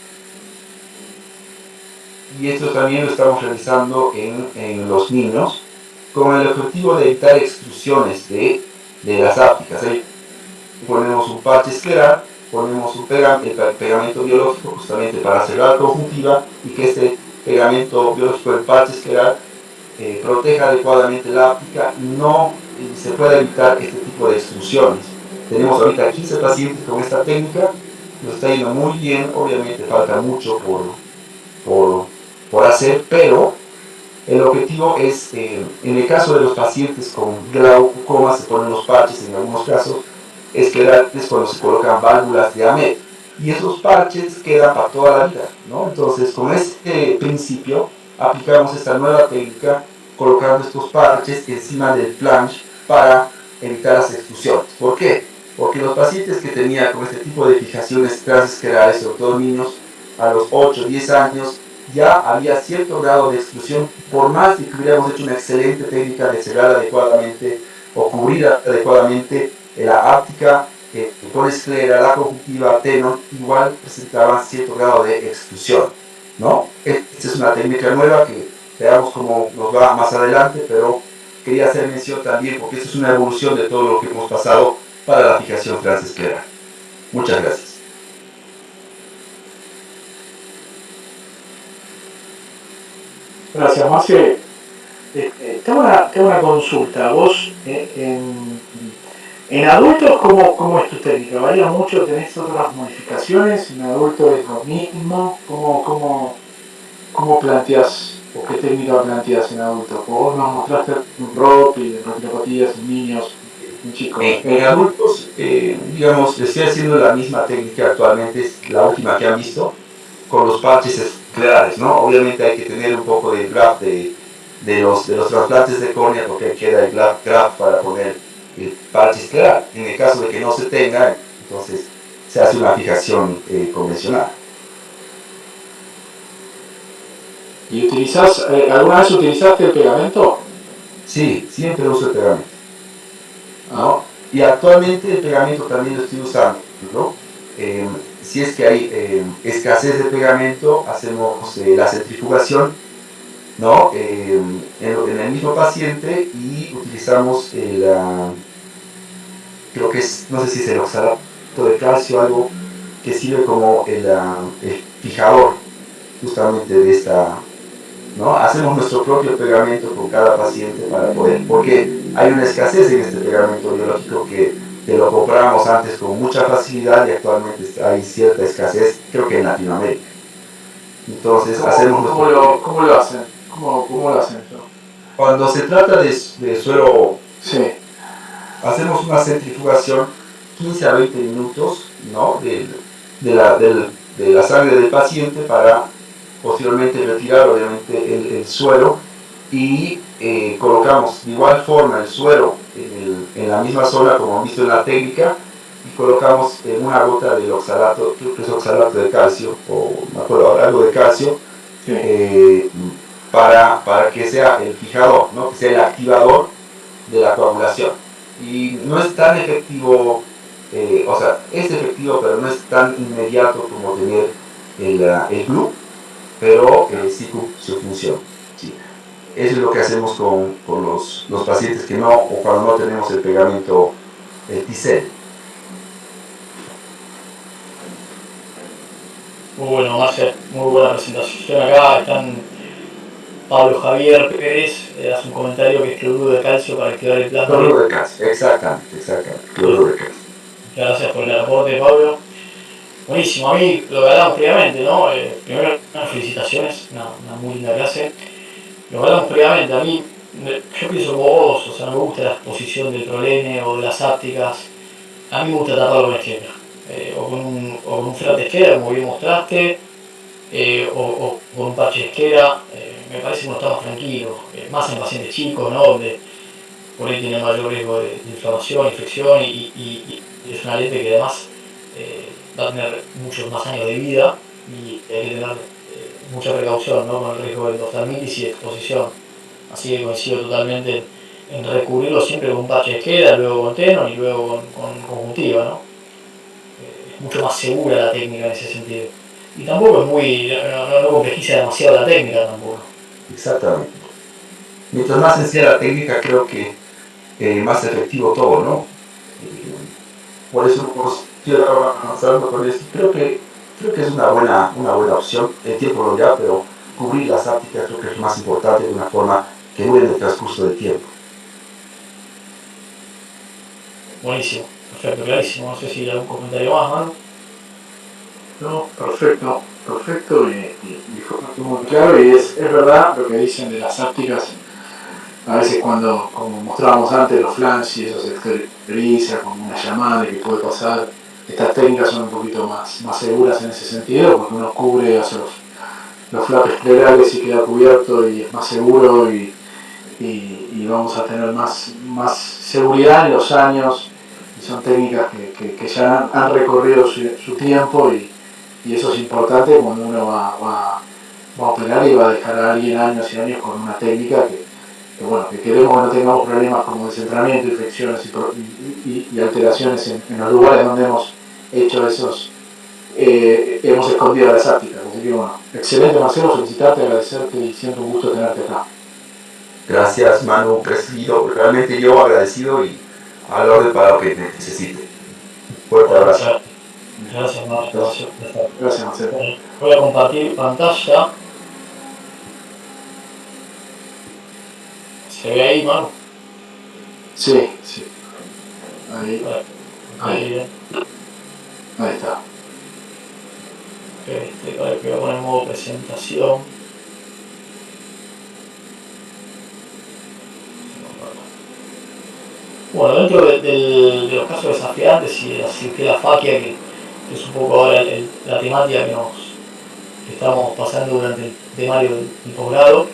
E: y esto también lo estamos realizando en los niños con el objetivo de evitar extrusiones de las ápticas. Ahí ponemos un parche escleral, ponemos un pegamento biológico justamente para cerrar la conjuntiva y que este pegamento biológico del parche escleral proteja adecuadamente la áptica y no se pueda evitar este tipo de extrusiones. Tenemos ahorita 15 pacientes con esta técnica, nos está yendo muy bien, obviamente falta mucho por hacer, pero el objetivo es, en el caso de los pacientes con glaucoma, se ponen los parches en algunos casos esclerales cuando se colocan válvulas de AMED, y esos parches quedan para toda la vida, ¿no? Entonces, con este principio, aplicamos esta nueva técnica colocando estos parches encima del flange para evitar las extrusiones. ¿Por qué? Porque los pacientes que tenían con este tipo de fijaciones transesclerales, sobre todo niños a los 8-10 años, ya había cierto grado de exclusión, por más que hubiéramos hecho una excelente técnica de cerrar adecuadamente o cubrir adecuadamente la áptica con esclera, la conjuntiva, tenon, igual presentaban cierto grado de exclusión, ¿no? Esta es una técnica nueva que veamos cómo nos va más adelante, pero quería hacer mención también porque esta es una evolución de todo lo que hemos pasado para la fijación transescleral. Muchas gracias.
A: Gracias, Marce. Tengo una consulta. Vos, en adultos, ¿cómo es tu técnica? ¿Varía mucho? ¿Tenés otras modificaciones? ¿En adultos es lo mismo? ¿Cómo planteas o qué técnica planteas en adultos? Vos nos mostraste un ROP y de retiropatías en niños, en chicos.
E: En adultos, digamos, estoy haciendo la misma técnica actualmente, es la última que han visto, con los parches esclerales, ¿no? Obviamente hay que tener un poco de graft de los trasplantes de córnea, porque queda el graft para poner el parche escleral. En el caso de que no se tenga, entonces se hace una fijación convencional.
A: ¿Y alguna vez utilizaste el pegamento?
E: Sí, siempre uso el pegamento, ¿no? Y actualmente el pegamento también lo estoy usando, ¿no? Si es que hay escasez de pegamento, hacemos la centrifugación, ¿no? En el mismo paciente, y utilizamos creo que es, no sé si es el oxalato de calcio, algo que sirve como el fijador justamente de esta, ¿no? Hacemos nuestro propio pegamento con cada paciente para poder, porque hay una escasez en este pegamento biológico que lo compramos antes con mucha facilidad y actualmente hay cierta escasez, creo que en Latinoamérica. Entonces
A: ¿Cómo lo hacen? ¿Cómo lo hacen eso?
E: Cuando se trata de suero,
A: sí,
E: hacemos una centrifugación 15 a 20 minutos, ¿no? de la sangre del paciente para posteriormente retirar obviamente el suero, y colocamos de igual forma el suero en la misma zona como han visto en la técnica, y colocamos una gota del oxalato, creo que es oxalato de calcio, o me acuerdo, algo de calcio,
A: sí.
E: Para que sea el fijador, ¿no? Que sea el activador de la coagulación. Y no es tan efectivo, o sea, es efectivo, pero no es tan inmediato como tener el glue, pero sí cumple su función. Sí. Eso es lo que hacemos con los pacientes que no, o cuando no tenemos el pegamento Ticel.
D: Muy bueno, Marce, muy buena presentación acá. Están Pablo Javier Pérez, hace un comentario que es cloruro de calcio para activar el plasma.
E: Cloruro de calcio, exactamente, cloruro de calcio.
D: Gracias por el aporte, Pablo. Buenísimo, a mí lo que hablamos previamente, ¿no? Primero, unas felicitaciones, una muy linda clase. Lo que hablamos previamente, a mí, yo pienso como vos, o sea, no me gusta la exposición del prolene o de las ápticas. A mí me gusta taparlo con esquema, o con un flap de esquera, como bien mostraste, o con un parche de esquera. Me parece que uno está más tranquilo, más en pacientes chicos, ¿no? Donde por ahí tiene mayor riesgo de inflamación, infección, y es una lente que además va a tener muchos más años de vida, y hay que tener mucha precaución, ¿no? Con el riesgo de endoftalmitis y de exposición. Así que coincido totalmente en recubrirlo siempre con un parche de esquera, luego con tenon y luego con conjuntiva, ¿no? Es mucho más segura la técnica en ese sentido. Y tampoco es no complejiza demasiado la técnica tampoco.
E: Exactamente. Mientras más sencilla la técnica, creo que más efectivo todo, ¿no? Por eso quiero avanzando con esto. Creo que es una buena opción. El tiempo lo dirá, pero cubrir las ápticas creo que es más importante, de una forma que dure en el transcurso del tiempo.
D: Buenísimo, perfecto, clarísimo. No sé si hay algún comentario más, Manu.
A: No, perfecto y fue muy claro, y es verdad lo que dicen de las ápticas. A veces como mostrábamos antes, los flanges y eso se exterioriza como una llamada que puede pasar. Estas técnicas son un poquito más seguras en ese sentido, porque uno cubre, hace los flaps esclerales y queda cubierto y es más seguro, y vamos a tener más seguridad en los años, y son técnicas que ya han recorrido su tiempo, y eso es importante cuando uno va a operar y va a dejar a alguien años y años con una técnica que bueno, que queremos que no tengamos problemas como descentramiento, infecciones y alteraciones en los lugares donde hemos hecho hemos escondido las ápticas. Así que bueno, excelente, Marcelo, felicitarte, agradecerte, y siempre un gusto tenerte acá.
E: Gracias, Manu, presidido. Realmente yo agradecido y a la orden para lo que necesite. Fuerte abrazo.
D: Gracias, Marcelo.
A: Gracias, Marcelo.
D: Voy a compartir pantalla. ¿Se ve ahí, Manu?
A: Sí, sí. Ahí,
D: Ahí.
A: ahí está.
D: A ver, que voy a poner en modo presentación. Bueno, dentro de los casos desafiantes y de la cirugía de la faquia, que es un poco ahora la temática que estamos pasando durante el temario del posgrado,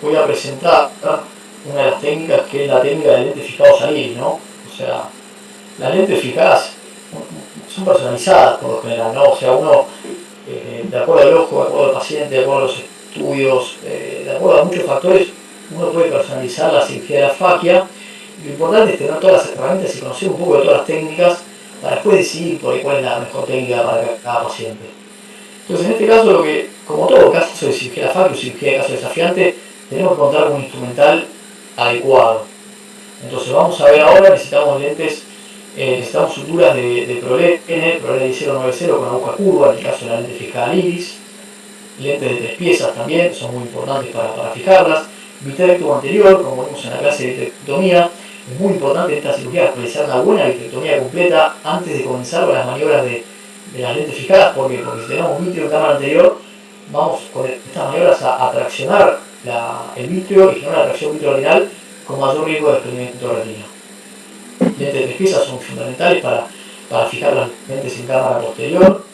D: voy a presentar una de las técnicas que es la técnica de lentes fijados al iris, ¿no? O sea, las lentes fijadas son personalizadas por lo general, ¿no? O sea, uno, de acuerdo al ojo, de acuerdo al paciente, de acuerdo a los estudios, de acuerdo a muchos factores, uno puede personalizar la cirugía de la faquia. Lo importante es tener todas las herramientas y conocer un poco de todas las técnicas para después decidir cuál es la mejor técnica para cada paciente. Entonces, en este caso, como todo caso de cirugía de la faquia o cirugía de caso desafiante, tenemos que contar con un instrumental adecuado. Entonces, vamos a ver ahora, necesitamos lentes, necesitamos suturas de ProLens 090 con aguja curva, en el caso de la lente fijada al iris, lentes de 3 piezas también, son muy importantes para fijarlas, vitrectomía anterior, como vimos en la clase de vitrectomía. Es muy importante en esta cirugía realizar una buena vitrectomía completa antes de comenzar con las maniobras de las lentes fijadas. ¿Por qué? Porque si tenemos vitrio en cámara anterior, vamos con estas maniobras a traccionar el vitrio y generar una tracción vitreoretinal con mayor riesgo de desprendimiento de retina. Lentes de 3 piezas son fundamentales para fijar las lentes en cámara posterior,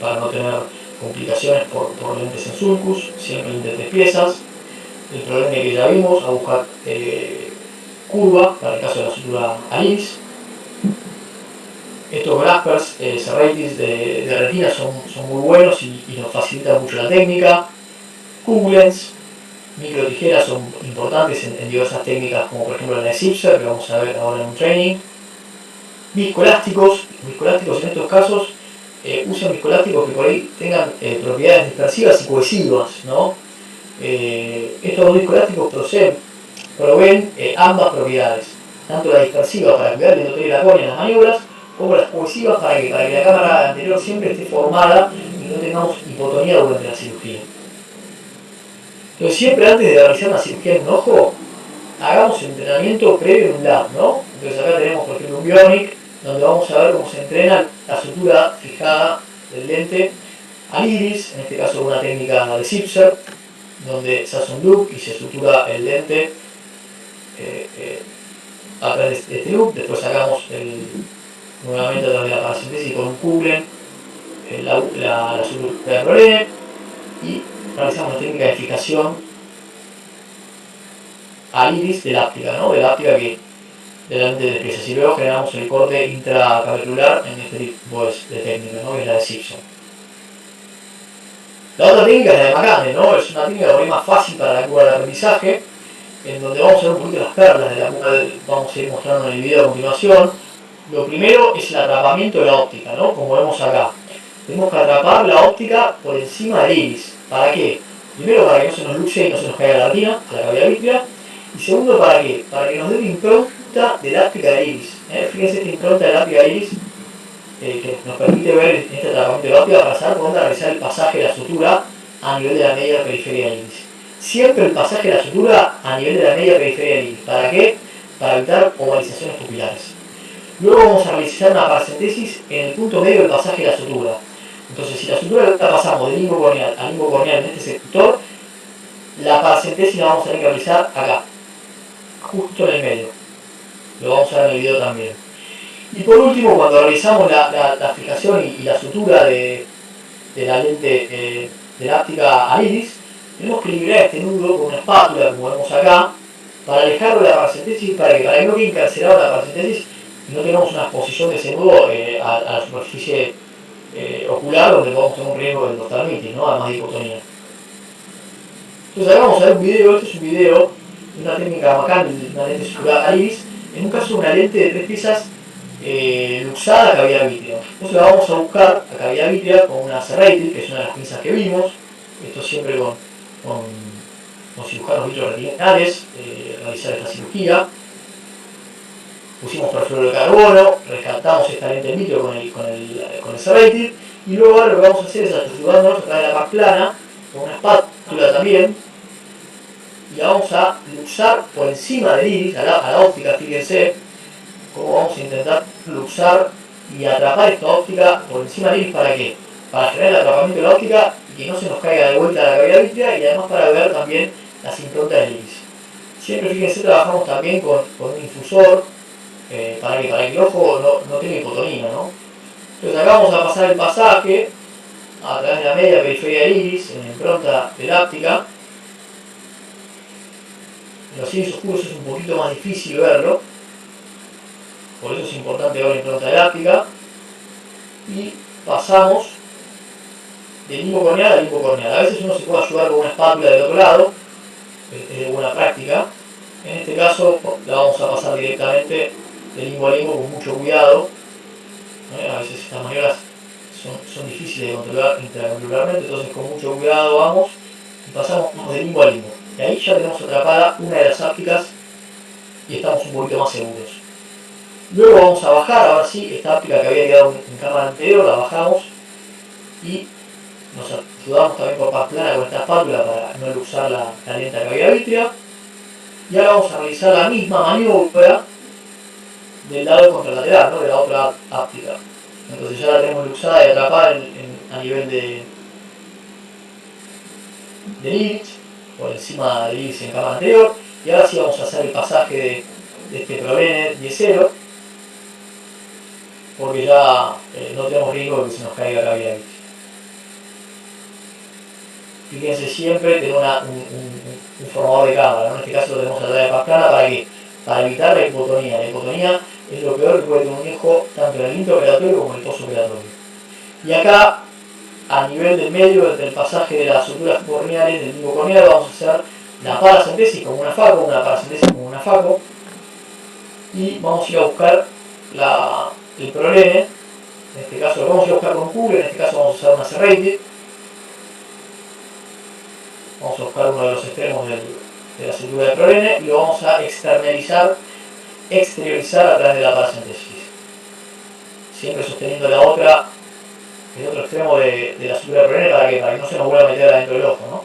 D: para no tener complicaciones por lentes en sulcus, siempre lentes de 3 piezas. El problema que ya vimos, aguja curva para el caso de la sutura al iris. Estos graspers serratis de retina son muy buenos y nos facilitan mucho la técnica. Q-lens, micro tijeras son importantes en diversas técnicas, como por ejemplo la de Zipser, que vamos a ver ahora en un training. Viscoelásticos en estos casos, usan viscoelásticos que por ahí tengan propiedades dispersivas y cohesivas, ¿no? Estos dos viscoelásticos proveen ambas propiedades, tanto la dispersiva para cuidar el endotelio y la córnea en las maniobras, como las cohesivas para que la cámara anterior siempre esté formada y no tengamos hipotonía durante la cirugía. Entonces, siempre antes de realizar una cirugía en un ojo, hagamos el entrenamiento previo en un lab, ¿no? Entonces acá tenemos por ejemplo un bionic, donde vamos a ver cómo se entrena la sutura fijada del lente al iris, en este caso una técnica de Zipser, donde se hace un loop y se sutura el lente a través de este loop. Después sacamos nuevamente a través de la paracentesis con un Q-lens la sutura de ProLens y realizamos la técnica de fijación al iris de la óptica, ¿no? De la óptica que de la lente de 3 piezas. Y luego generamos el corte intracavernular en este tipo de técnica, ¿no? Que es la de Zipser. La otra técnica es la de McCandless, ¿no? Es una técnica por ahí más fácil para la curva de aprendizaje, en donde vamos a ver un poquito las perlas de la curva, vamos a ir mostrando en el video a continuación. Lo primero es el atrapamiento de la óptica, ¿no? Como vemos acá. Tenemos que atrapar la óptica por encima del iris. ¿Para qué? Primero, para que no se nos luce y no se nos caiga la retina, la cavidad vítrea. Y segundo, ¿para qué? Para que nos dé una impronta de la óptica del iris. Fíjense esta impronta de la óptica del iris que nos permite ver este atrapamiento de la óptica para saber por dónde realizar el pasaje de la sutura a nivel de la media periferia del iris. Siempre el pasaje de la sutura a nivel de la media periferia del iris. ¿Para qué? Para evitar ovalizaciones pupilares. Luego vamos a realizar una paracentesis en el punto medio del pasaje de la sutura. Entonces, si la sutura la pasamos del limbo corneal al limbo corneal en este sector, la paracentesis la vamos a tener que realizar acá, justo en el medio. Lo vamos a ver en el video también. Y por último, cuando realizamos la fijación y la sutura de la lente de la óptica al iris, tenemos que liberar este nudo con una espátula, como vemos acá, para alejarlo de la paracentesis, para que no quede encarcelado la paracentesis y no tengamos una exposición de ese nudo a la superficie ocular, donde podemos tener un riesgo de endoftalmitis, ¿no? Además de hipotonía. Entonces ahora vamos a ver un video. Este es un video de una técnica McCandless, una lente sutura al iris, en un caso de una lente de 3 piezas luxada a cavidad vítrea. Entonces la vamos a buscar a cavidad vítrea con una serrated, que es una de las pinzas que vimos. Esto siempre con cirujanos vitreoretinales, realizar esta cirugía. Pusimos perfluoro de carbono, rescatamos esta lente en vitro con el serrated, y luego ahora lo que vamos a hacer es ayudarnos a traer la PAC plana con una espátula también, y vamos a luxar por encima del iris, a la óptica, fíjense cómo vamos a intentar luxar y atrapar esta óptica por encima del iris. ¿Para qué? Para generar el atrapamiento de la óptica y que no se nos caiga de vuelta la cavidad vítrea, y además para ver también las improntas del iris. Siempre, fíjense, trabajamos también con un infusor para que el ojo no tenga hipotonía, ¿no? Entonces acá vamos a pasar el pasaje a través de la media periferia del iris en la impronta teláptica. En los iris oscuros es un poquito más difícil verlo, por eso es importante ver la impronta teláptica. Y pasamos de limbo corneal a limbo corneal. A veces uno se puede ayudar con una espátula del otro lado, es de buena práctica. En este caso la vamos a pasar directamente de limbo a limbo con mucho cuidado. A veces estas maniobras son difíciles de controlar intraocularmente, entonces con mucho cuidado vamos y pasamos de limbo a limbo. Y ahí ya tenemos atrapada una de las ápticas y estamos un poquito más seguros. Luego vamos a bajar, ahora sí, esta áptica que había quedado en cámara anterior, la bajamos y nos ayudamos también por paz plana con esta espátula para no luxar la lenta cavidad vítrea. Y ahora vamos a realizar la misma maniobra del lado contralateral, ¿no? De la otra áptica. Entonces ya la tenemos luxada y atrapada a nivel del iris, por encima del iris en cámara anterior. Y ahora sí vamos a hacer el pasaje de este problema 10-0, porque ya no tenemos riesgo de que se nos caiga la cavidad vítrea. Fíjense, siempre tener un formador de cámara, ¿no? En este caso lo tenemos a través de paz plana. ¿Para qué? Para evitar la hipotonía. La hipotonía es lo peor que puede tener un hijo, tanto en el intraoperatorio como en el postoperatorio. Y acá, a nivel del medio, del pasaje de las suturas corneales, del limbo corneal, vamos a hacer la paracentesis como una FACO, una paracentesis como una FACO, y vamos a ir a buscar el problema. En este caso lo vamos a ir a buscar con cubre, en este caso vamos a usar una serrated. Vamos a buscar uno de los extremos de la sutura del problema y lo vamos a exteriorizar a través de la paracentesis. Siempre sosteniendo el otro extremo de la sutura del problema para que no se nos vuelva a meter adentro del ojo, ¿no?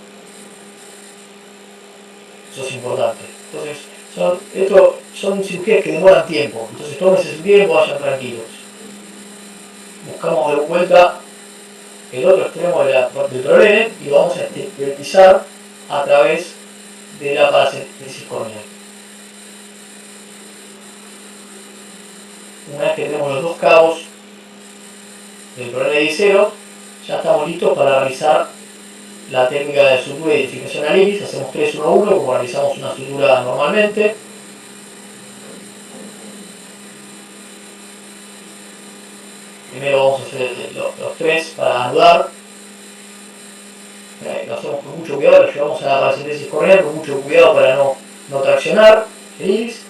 D: Eso es importante. Entonces, son cirugías que demoran tiempo. Entonces, tómense su tiempo, vayan tranquilos. Buscamos de vuelta el otro extremo del problema y lo vamos a esterilizar a través de la paracentesis corneal. Una vez que tenemos los dos cabos del problema de 10-0, ya estamos listos para realizar la técnica de sutura y identificación al iris. Hacemos 3-1-1 como realizamos una sutura normalmente. Primero vamos a hacer los tres para anudar. Lo hacemos con mucho cuidado, lo llevamos a la paracentesis corneal con mucho cuidado para no traccionar el iris.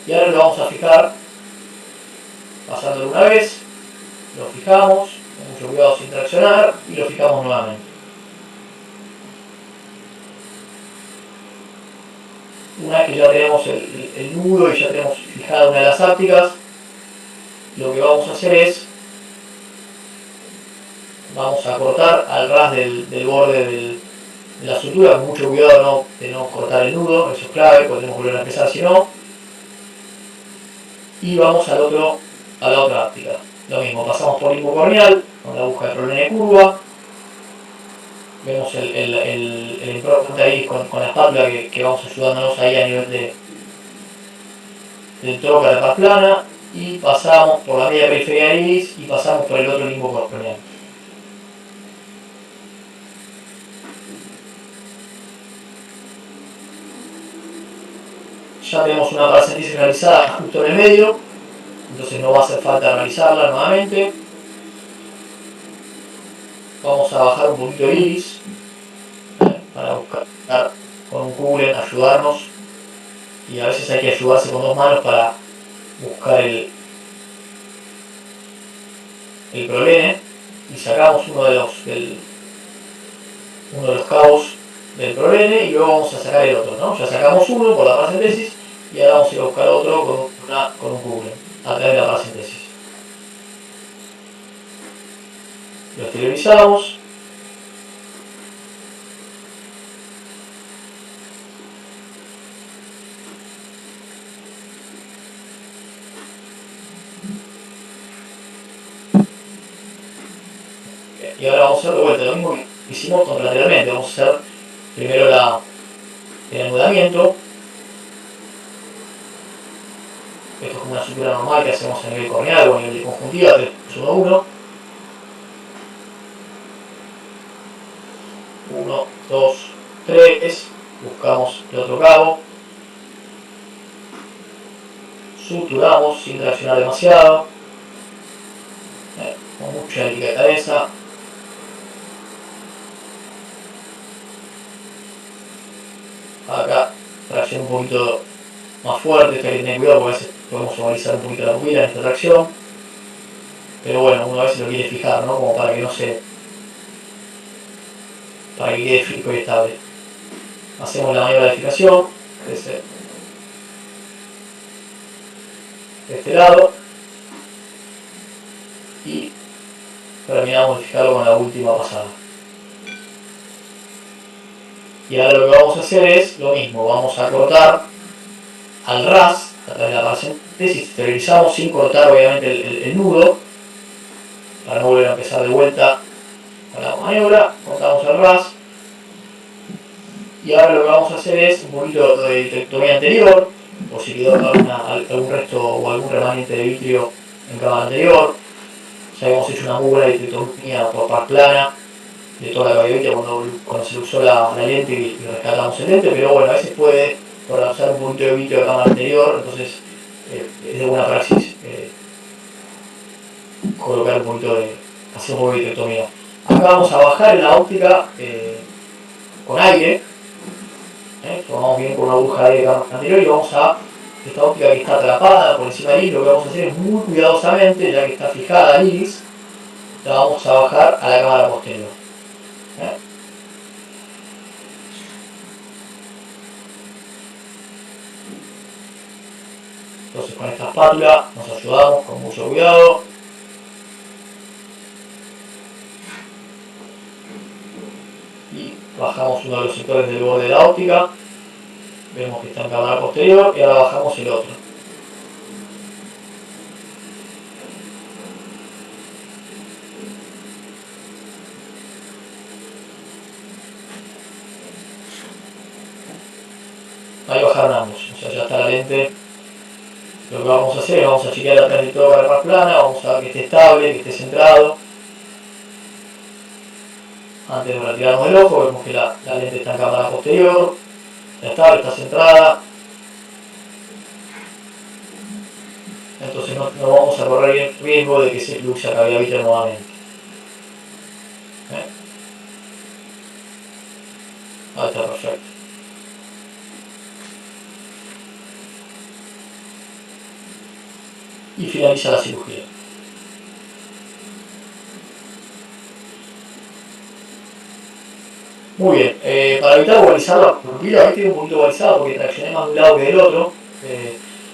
D: Y ahora lo vamos a fijar pasándolo una vez, lo fijamos con mucho cuidado sin traccionar y lo fijamos nuevamente. Una vez que ya tenemos el nudo y ya tenemos fijada una de las ápticas, lo que vamos a hacer es vamos a cortar al ras del borde de la sutura, con mucho cuidado de no cortar el nudo, eso es clave, podemos volver a empezar si no. Y vamos a la otra áptica. Lo mismo, pasamos por limbo corneal, con la aguja de problema de curva. Vemos el impronta ahí con la espátula que vamos ayudándonos ahí a nivel del trocar de paz plana. Y pasamos por la media periferia del iris y pasamos por el otro limbo corneal. Ya tenemos una paracentesis realizada justo en el medio, entonces no va a hacer falta realizarla nuevamente. Vamos a bajar un poquito el iris para buscar con un cubre, ayudarnos, y a veces hay que ayudarse con dos manos para buscar el problema, y sacamos uno de los cabos del problema y luego vamos a sacar el otro, ¿no? Ya sacamos uno por la paracentesis y ahora vamos a ir a buscar otro con un cubre a través de la paracentesis. Lo esterilizamos. Y ahora vamos a hacer de vuelta lo mismo que hicimos contralateralmente. Vamos a hacer primero el anudamiento. Esto es como una sutura normal que hacemos a nivel corneal o a nivel de conjuntiva, 3, 1, 1. 1, 2, 3. Buscamos el otro cabo. Suturamos sin traccionar demasiado. Con mucha delicadeza de cabeza. Acá tracción un poquito más fuerte, hay que tener cuidado porque a veces podemos suavizar un poquito la pupila en esta tracción. Pero bueno, uno a veces lo quiere fijar, ¿no? Como para que no se. Para que quede fijo y estable. Hacemos la maniobra de fijación. De este lado. Y terminamos de fijarlo con la última pasada. Y ahora lo que vamos a hacer es lo mismo, vamos a cortar al ras, a través de la paracentesis, esterilizamos sin cortar obviamente el nudo, para no volver a empezar de vuelta con la maniobra, cortamos al ras, y ahora lo que vamos a hacer es un poquito de vitrectomía anterior, por si quedó algún resto o algún remanente de vitrio en cámara anterior. Ya habíamos hecho una muy buena vitrectomía por par plana de toda la cavidad cuando se usó la lente y rescatamos el lente, pero bueno, a veces puede colapsar un poquito de vitrio de cámara anterior, entonces es de buena praxis colocar un poquito hacer un poco de vitrectomía. Acá vamos a bajar en la óptica con aire, tomamos bien con una aguja de aire de cámara anterior y vamos a esta óptica que está atrapada por encima del iris. Lo que vamos a hacer es muy cuidadosamente, ya que está fijada al iris, la vamos a bajar a la cámara posterior. Entonces con esta espátula nos ayudamos con mucho cuidado. Y bajamos uno de los sectores del borde de la óptica. Vemos que está en cámara posterior y ahora bajamos el otro. Ahí bajaron ambos, o sea, ya está la lente. Lo que vamos a hacer es vamos a chequear atrás de todo la par plana, vamos a ver que esté estable, que esté centrado. Antes de retirarnos del ojo, vemos que la lente está en cámara posterior, está estable, está centrada. Entonces no vamos a correr el riesgo de que se luxe la cavidad vitrea nuevamente. Ahí está perfecto. Y finaliza la cirugía. Muy bien, para evitar ovalizar la pupila, ahí tiene un poquito ovalizada porque traccioné más de un lado que del otro.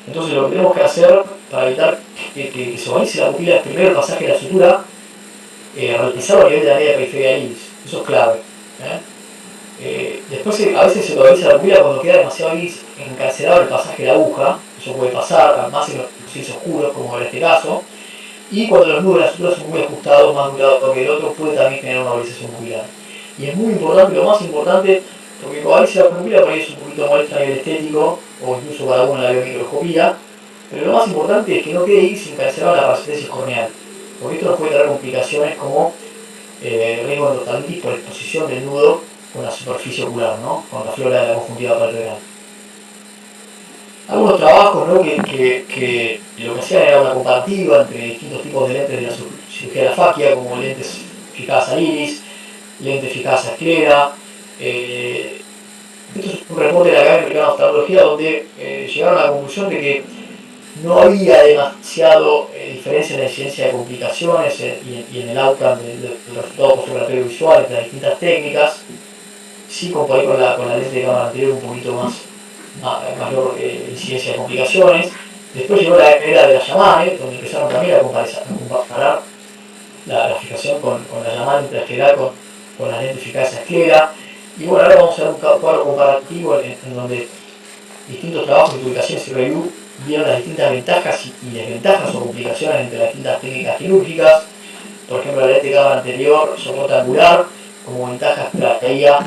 D: Entonces lo que tenemos que hacer para evitar que se ovalice la pupila es primero el pasaje de la sutura, realizarlo a nivel de la media periferia del iris. Eso es clave. Después a veces se ovaliza la pupila cuando queda demasiado iris encarcelado el pasaje de la aguja. Eso puede pasar, además en los iris oscuros como en este caso. Y cuando los nudos de la sutura son muy ajustados, más de un lado que el otro, puede también generar una ovalización pupilar. Y es muy importante, lo más importante, porque cuando ovaliza la pupila por ahí es un poquito molesto a nivel estético, o incluso para uno la biomicroscopía, pero lo más importante es que no quede iris encarcelado en la paracentesis corneal, porque esto nos puede traer complicaciones como riesgo de endotelitis por exposición del nudo con la superficie ocular, ¿no? Con la flora de la conjuntiva palpebral. Algunos trabajos, ¿no? que lo que hacían era una comparativa entre distintos tipos de lentes de la cirugía de la faquia, como lentes fijadas al iris, lentes fijadas a esclera. Esto es un reporte de la Academia Americana de Oftalmología donde llegaron a la conclusión de que no había demasiado diferencia en la incidencia de complicaciones y en el outcome del resultado postoperatorio visual entre las distintas técnicas. Sí, comparé con la lente de cámara anterior un poquito mayor incidencia de complicaciones. Después llegó la era de la Yamane, donde empezaron también a comparar la fijación con la Yamane intraescleral con las lentes fijadas a esclera. Y bueno, ahora vamos a ver un cuadro comparativo en donde distintos trabajos de publicaciones y review vieron las distintas ventajas y desventajas o complicaciones entre las distintas técnicas quirúrgicas. Por ejemplo, la lente de cámara anterior soporta angular, como ventajas traía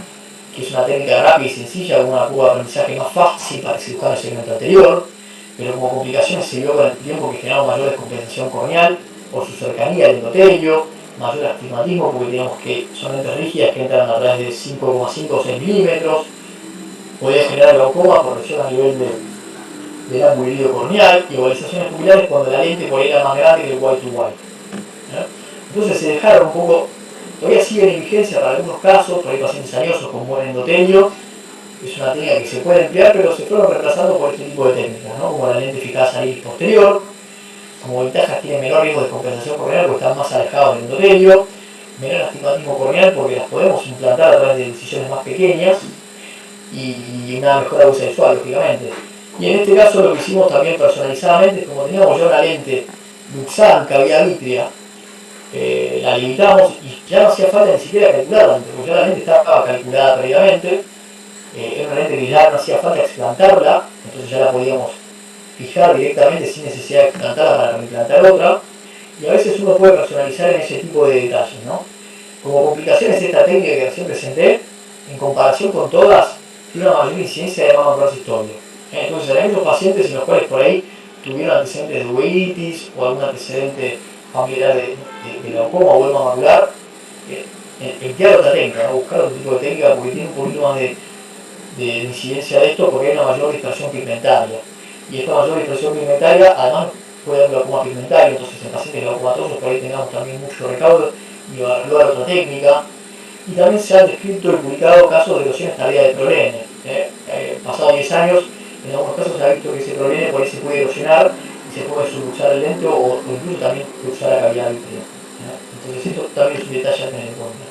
D: que es una técnica rápida y sencilla con una curva de aprendizaje más fácil para el cirujano del segmento anterior, pero como complicaciones se vio con el tiempo que generaba mayor descompensación corneal por su cercanía al endotelio, mayor astigmatismo porque digamos que son lentes rígidas que entran a través de 5,5 o 6 milímetros, podía generar glaucoma por lesión a nivel del ángulo híbrido corneal y ovalizaciones pupilares cuando la lente por ahí era más grande que el white to white. Entonces se dejaron un poco, todavía siguen en vigencia para algunos casos, por ahí pacientes añosos con buen endotelio, es una técnica que se puede emplear, pero se fueron reemplazando por este tipo de técnicas, ¿no? Como la lente eficaz a iris posterior, como ventajas tiene menor riesgo de descompensación corneal porque están más alejados del endotelio, menor astigmatismo corneal porque las podemos implantar a través de incisiones más pequeñas y una mejor aguza visual, lógicamente. Y en este caso lo que hicimos también personalizadamente es como teníamos ya una lente Luxan cavidad vítrea, la limitamos y ya no hacía falta ni siquiera calcularla, porque ya la lente estaba calculada previamente, era una lente que ya no hacía falta explantarla, entonces ya la podíamos fijar directamente sin necesidad de explantarla para reimplantar otra, y a veces uno puede personalizar en ese tipo de detalles, ¿no? Como complicaciones esta técnica que recién presenté, en comparación con todas, tiene una mayor incidencia de mama proxistorio. Entonces hay muchos pacientes en los cuales por ahí tuvieron antecedentes de uveitis o algún antecedente familiar de glaucoma o edema macular, emplear otra técnica, ¿no? Buscar otro tipo de técnica porque tiene un poquito más de incidencia de esto porque hay una mayor dispersión pigmentaria. Y esta mayor dispersión pigmentaria además puede dar glaucoma pigmentario, entonces en pacientes glaucomatosos por ahí tengamos también mucho recaudo y evaluar otra técnica. Y también se han descrito y publicado casos de erosiones tardías del prolene. Pasados 10 años, en algunos casos se ha visto que ese prolene por ahí se puede erosionar y se puede subluxar el lente o incluso también luxar la cavidad vítrea. Entonces esto también es un detalle a tener en cuenta.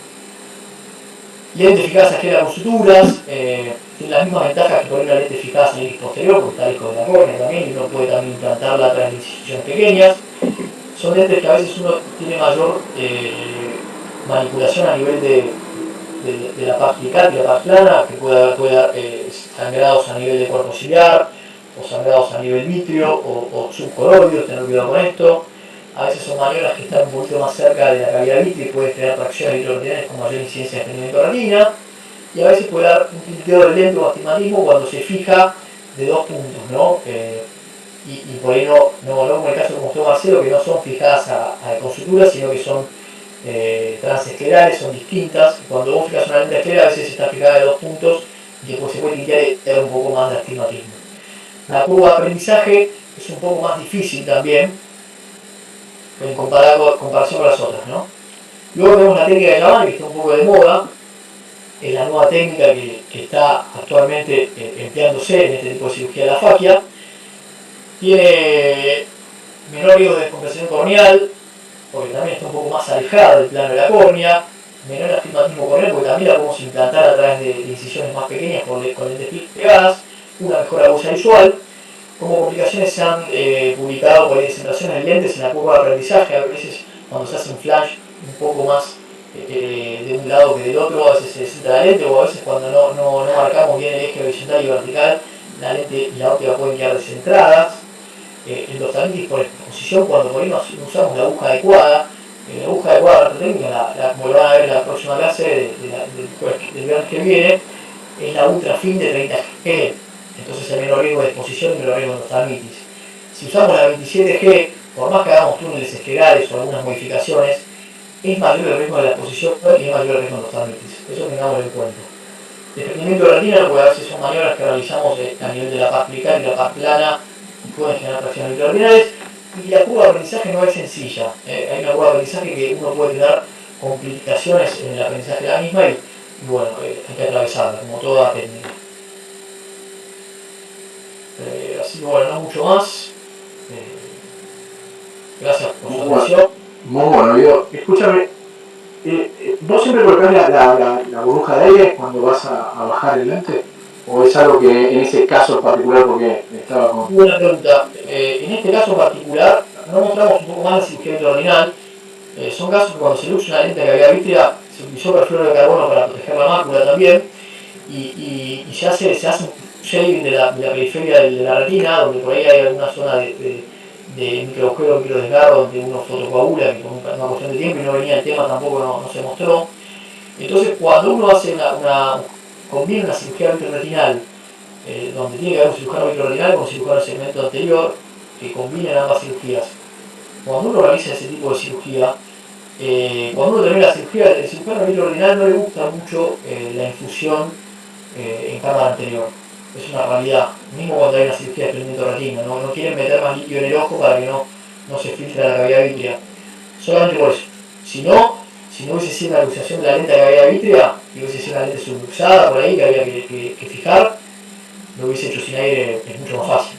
D: Lente eficaz a generar con suturas, tiene las mismas ventajas que poner una lente eficaz en el iris posterior, porque está lejos de la córnea también, y uno puede también implantarla a través de incisiones pequeñas. Son lentes que a veces uno tiene mayor manipulación a nivel de la parte plicar y la parte plana, que puede dar sangrados a nivel de cuerpo ciliar, o sangrados a nivel vitrio, o subcoroides, tener cuidado con esto. A veces son maniobras que están un poquito más cerca de la cavidad vitrea y pueden generar tracciones intraordinarias con mayor incidencia de desprendimiento de retina. Y a veces puede dar un tinteo de lente o astigmatismo cuando se fija de dos puntos, ¿no? Y por ahí no como el caso que mostró Marcelo, que no son fijadas con suturas, sino que son transesclerales, son distintas. Cuando vos fijas una lente esclera, a veces está fijada de dos puntos y después se puede tintear y dar un poco más de astigmatismo. La curva de aprendizaje es un poco más difícil también, en comparación con las otras, ¿no? Luego tenemos la técnica de Lavani, que está un poco de moda, es la nueva técnica que está actualmente empleándose en este tipo de cirugía de la faquia. Tiene menor riesgo de descompensación corneal, porque también está un poco más alejada del plano de la córnea, menor astigmatismo corneal, porque también la podemos implantar a través de incisiones más pequeñas con lentes pegadas, una mejor aguza visual. Como complicaciones se han publicado por descentraciones de lentes en la curva de aprendizaje, a veces cuando se hace un flash un poco más de un lado que del otro, a veces se descentra la lente, o a veces cuando no marcamos bien el eje horizontal y vertical, la lente y la óptica pueden quedar descentradas. Endostamitis por exposición, cuando por ahí no usamos la aguja adecuada, la aguja adecuada de la técnica, como lo van a ver en la próxima clase del viernes que viene, es la ultra fin de 30 G. Entonces hay menor riesgo de exposición y menor riesgo de endostamitis. Si usamos la 27G, por más que hagamos túneles esclerales o algunas modificaciones, es mayor el riesgo de la exposición y es mayor el riesgo de endostamitis. Eso tengámoslo en cuenta. Desprendimiento de retina, porque a veces son maniobras que realizamos a nivel de la parte plicar y la parte plana y pueden generar tracciones intraordinarias. Y la curva de aprendizaje no es sencilla. Hay una curva de aprendizaje que uno puede tener complicaciones en el aprendizaje de la misma y bueno, hay que atravesarla, como toda técnica. Así que bueno, no mucho más. Gracias por su atención.
A: Muy bueno, Guido. Escúchame, ¿vos siempre colocás la burbuja de aire cuando vas a bajar el lente? ¿O es algo que en ese caso particular, porque estaba con...?
D: Buena pregunta. En este caso en particular, no mostramos un poco más la cirugía intraordinal. Son casos que cuando se luxa una lente de cavidad vítrea, se utilizó perfluoro de carbono para proteger la mácula también, y se hace un shading de la periferia de la retina, donde por ahí hay alguna zona de de microagujero, microdesgarro, donde uno fotocoagula, que con una cuestión de tiempo y no venía el tema, tampoco no se mostró. Entonces, cuando uno hace combina una cirugía vitreoretinal, donde tiene que haber un cirujano vitreoretinal con un cirujano de segmento anterior, que combinen ambas cirugías. Cuando uno realiza ese tipo de cirugía, cuando uno termina la cirugía, el cirujano vitreoretinal no le gusta mucho la infusión en cámara anterior. Es una realidad, mismo cuando hay una cirugía de desprendimiento de retina, no quieren meter más líquido en el ojo para que no se filtre la cavidad vítrea. Solamente por eso. Si no hubiese sido una luxación de la lente de la cavidad vítrea, y hubiese sido una lente subluxada por ahí que había que fijar, lo hubiese hecho sin aire, es mucho más fácil.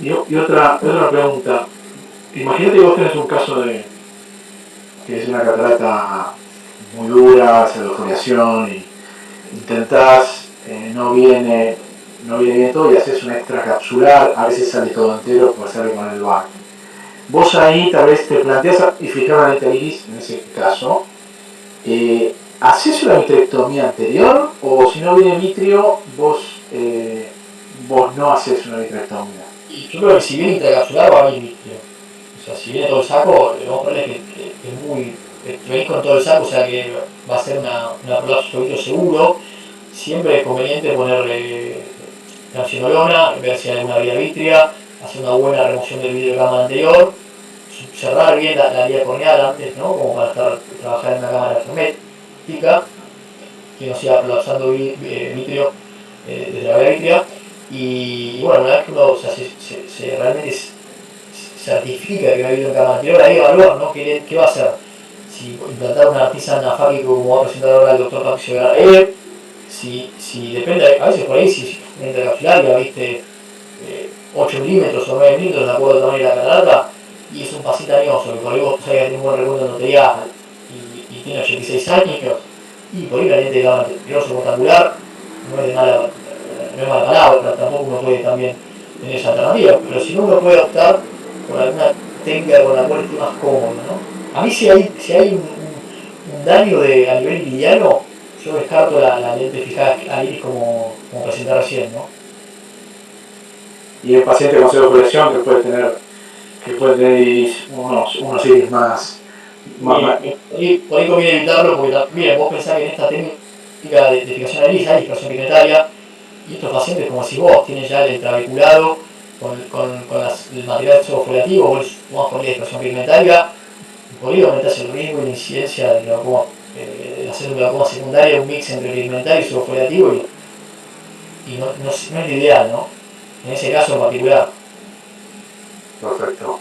A: Y otra pregunta. Imagínate que vos tenés un caso que es una catarata muy dura, pseudofoliación, y intentás, no viene bien todo y haces un extracapsular, a veces sale todo entero, como sale con el bar. Vos ahí tal vez te planteas y fijar una lente iris, en ese caso, ¿haces una vitrectomía anterior o si no viene vitrio, vos no haces una vitrectomía?
D: Y yo creo que si viene intracapsular va a venir vitrio. O sea, si viene todo el saco, lo vamos a poner que es muy... venís con todo el saco, o sea que va a ser una prolapso de vitrio seguro. Siempre es conveniente ponerle nancinolona, ver si hay alguna vía vitrea, hacer una buena remoción del vidrio de cámara anterior, cerrar bien la vía corneal antes, ¿no? Como para trabajar en una cámara hermética, que no siga prolapsando vitrio desde la vía vitrea. Y bueno, una vez que uno, o sea, se realmente certifica que no ha habido en cámara anterior, ahí evaluar, ¿no? ¿Qué va a hacer? Si implantar una artista anafálico como va a presentar ahora el doctor Patricio Garraer, si depende, a veces por ahí, si una intercapsular ya viste 8 milímetros o 9 milímetros de acuerdo al tamaño de la catarata, y es un paciente añoso, que por ahí vos sabés que tiene un buen recuento notarial y tiene 86 años, y por ahí la lente de cámara anterior rectangular no es mala palabra, pero tampoco uno puede también tener esa alternativa, pero si no uno puede optar por alguna técnica con la cual esté más cómodo, ¿no? A mí si hay un daño a nivel iridiano, yo descarto la lente fijada al iris como presenté recién, ¿no?
A: Y el paciente con pseudofoliación que puede tener iris, unos iris más.
D: Por ahí conviene evitarlo porque también vos pensás que en esta técnica de fijación al iris hay dispersión pigmentaria, y estos pacientes, como si vos, tienen ya el intravehicular con el material pseudofoliativo, vos tomás por ahí dispersión pigmentaria, y por ahí aumentás el riesgo y la incidencia de glaucoma, de hacer un glaucoma secundario, un mix entre pigmentario y pseudofoliativo, y no es lo ideal, ¿no? En ese caso en particular.
A: Perfecto.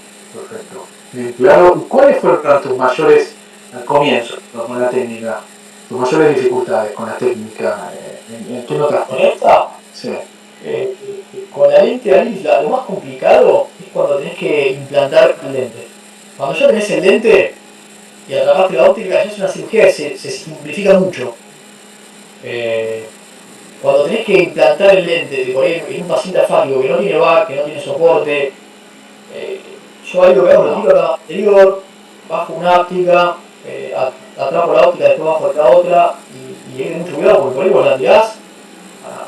A: Bien, claro, ¿cuáles fueron tus mayores, al comienzo, con la técnica, tus mayores dificultades con la técnica? ¿En qué notas?
D: ¿Con esta?
A: Sí.
D: Con la lente Alice, lo más complicado es cuando tenés que implantar el lente. Cuando ya tenés el lente y atrapaste la óptica, ya es una cirugía que se simplifica mucho. Cuando tenés que implantar el lente, por ahí en un paciente afálico que no tiene VAC, que no tiene soporte, yo ahí lo que hago, lo tiro a la anterior, bajo una óptica, atrapo la óptica, después bajo la otra, y hay que tener mucho cuidado porque por ahí vos la tirás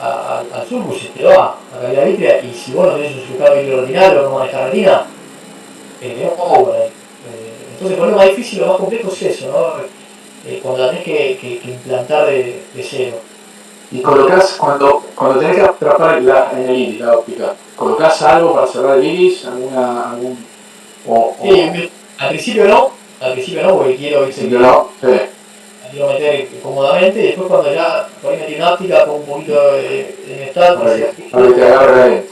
D: al surcus, se te va a cavidad vítrea, y si vos no tenés un cirujano vitreoretinal o no manejas retina, es un poco por ahí. Entonces, por lo más difícil, lo más complejo es eso, ¿no? Cuando la tenés que implantar de cero.
A: Y colocás, cuando tenés que atrapar en el iris, la óptica, ¿colocás algo para cerrar el iris?
D: Sí, al principio no, porque quiero irse quiero meter cómodamente, y después cuando ya por ahí metí una óptica con un poquito de metal,
A: para que te agarre la lente.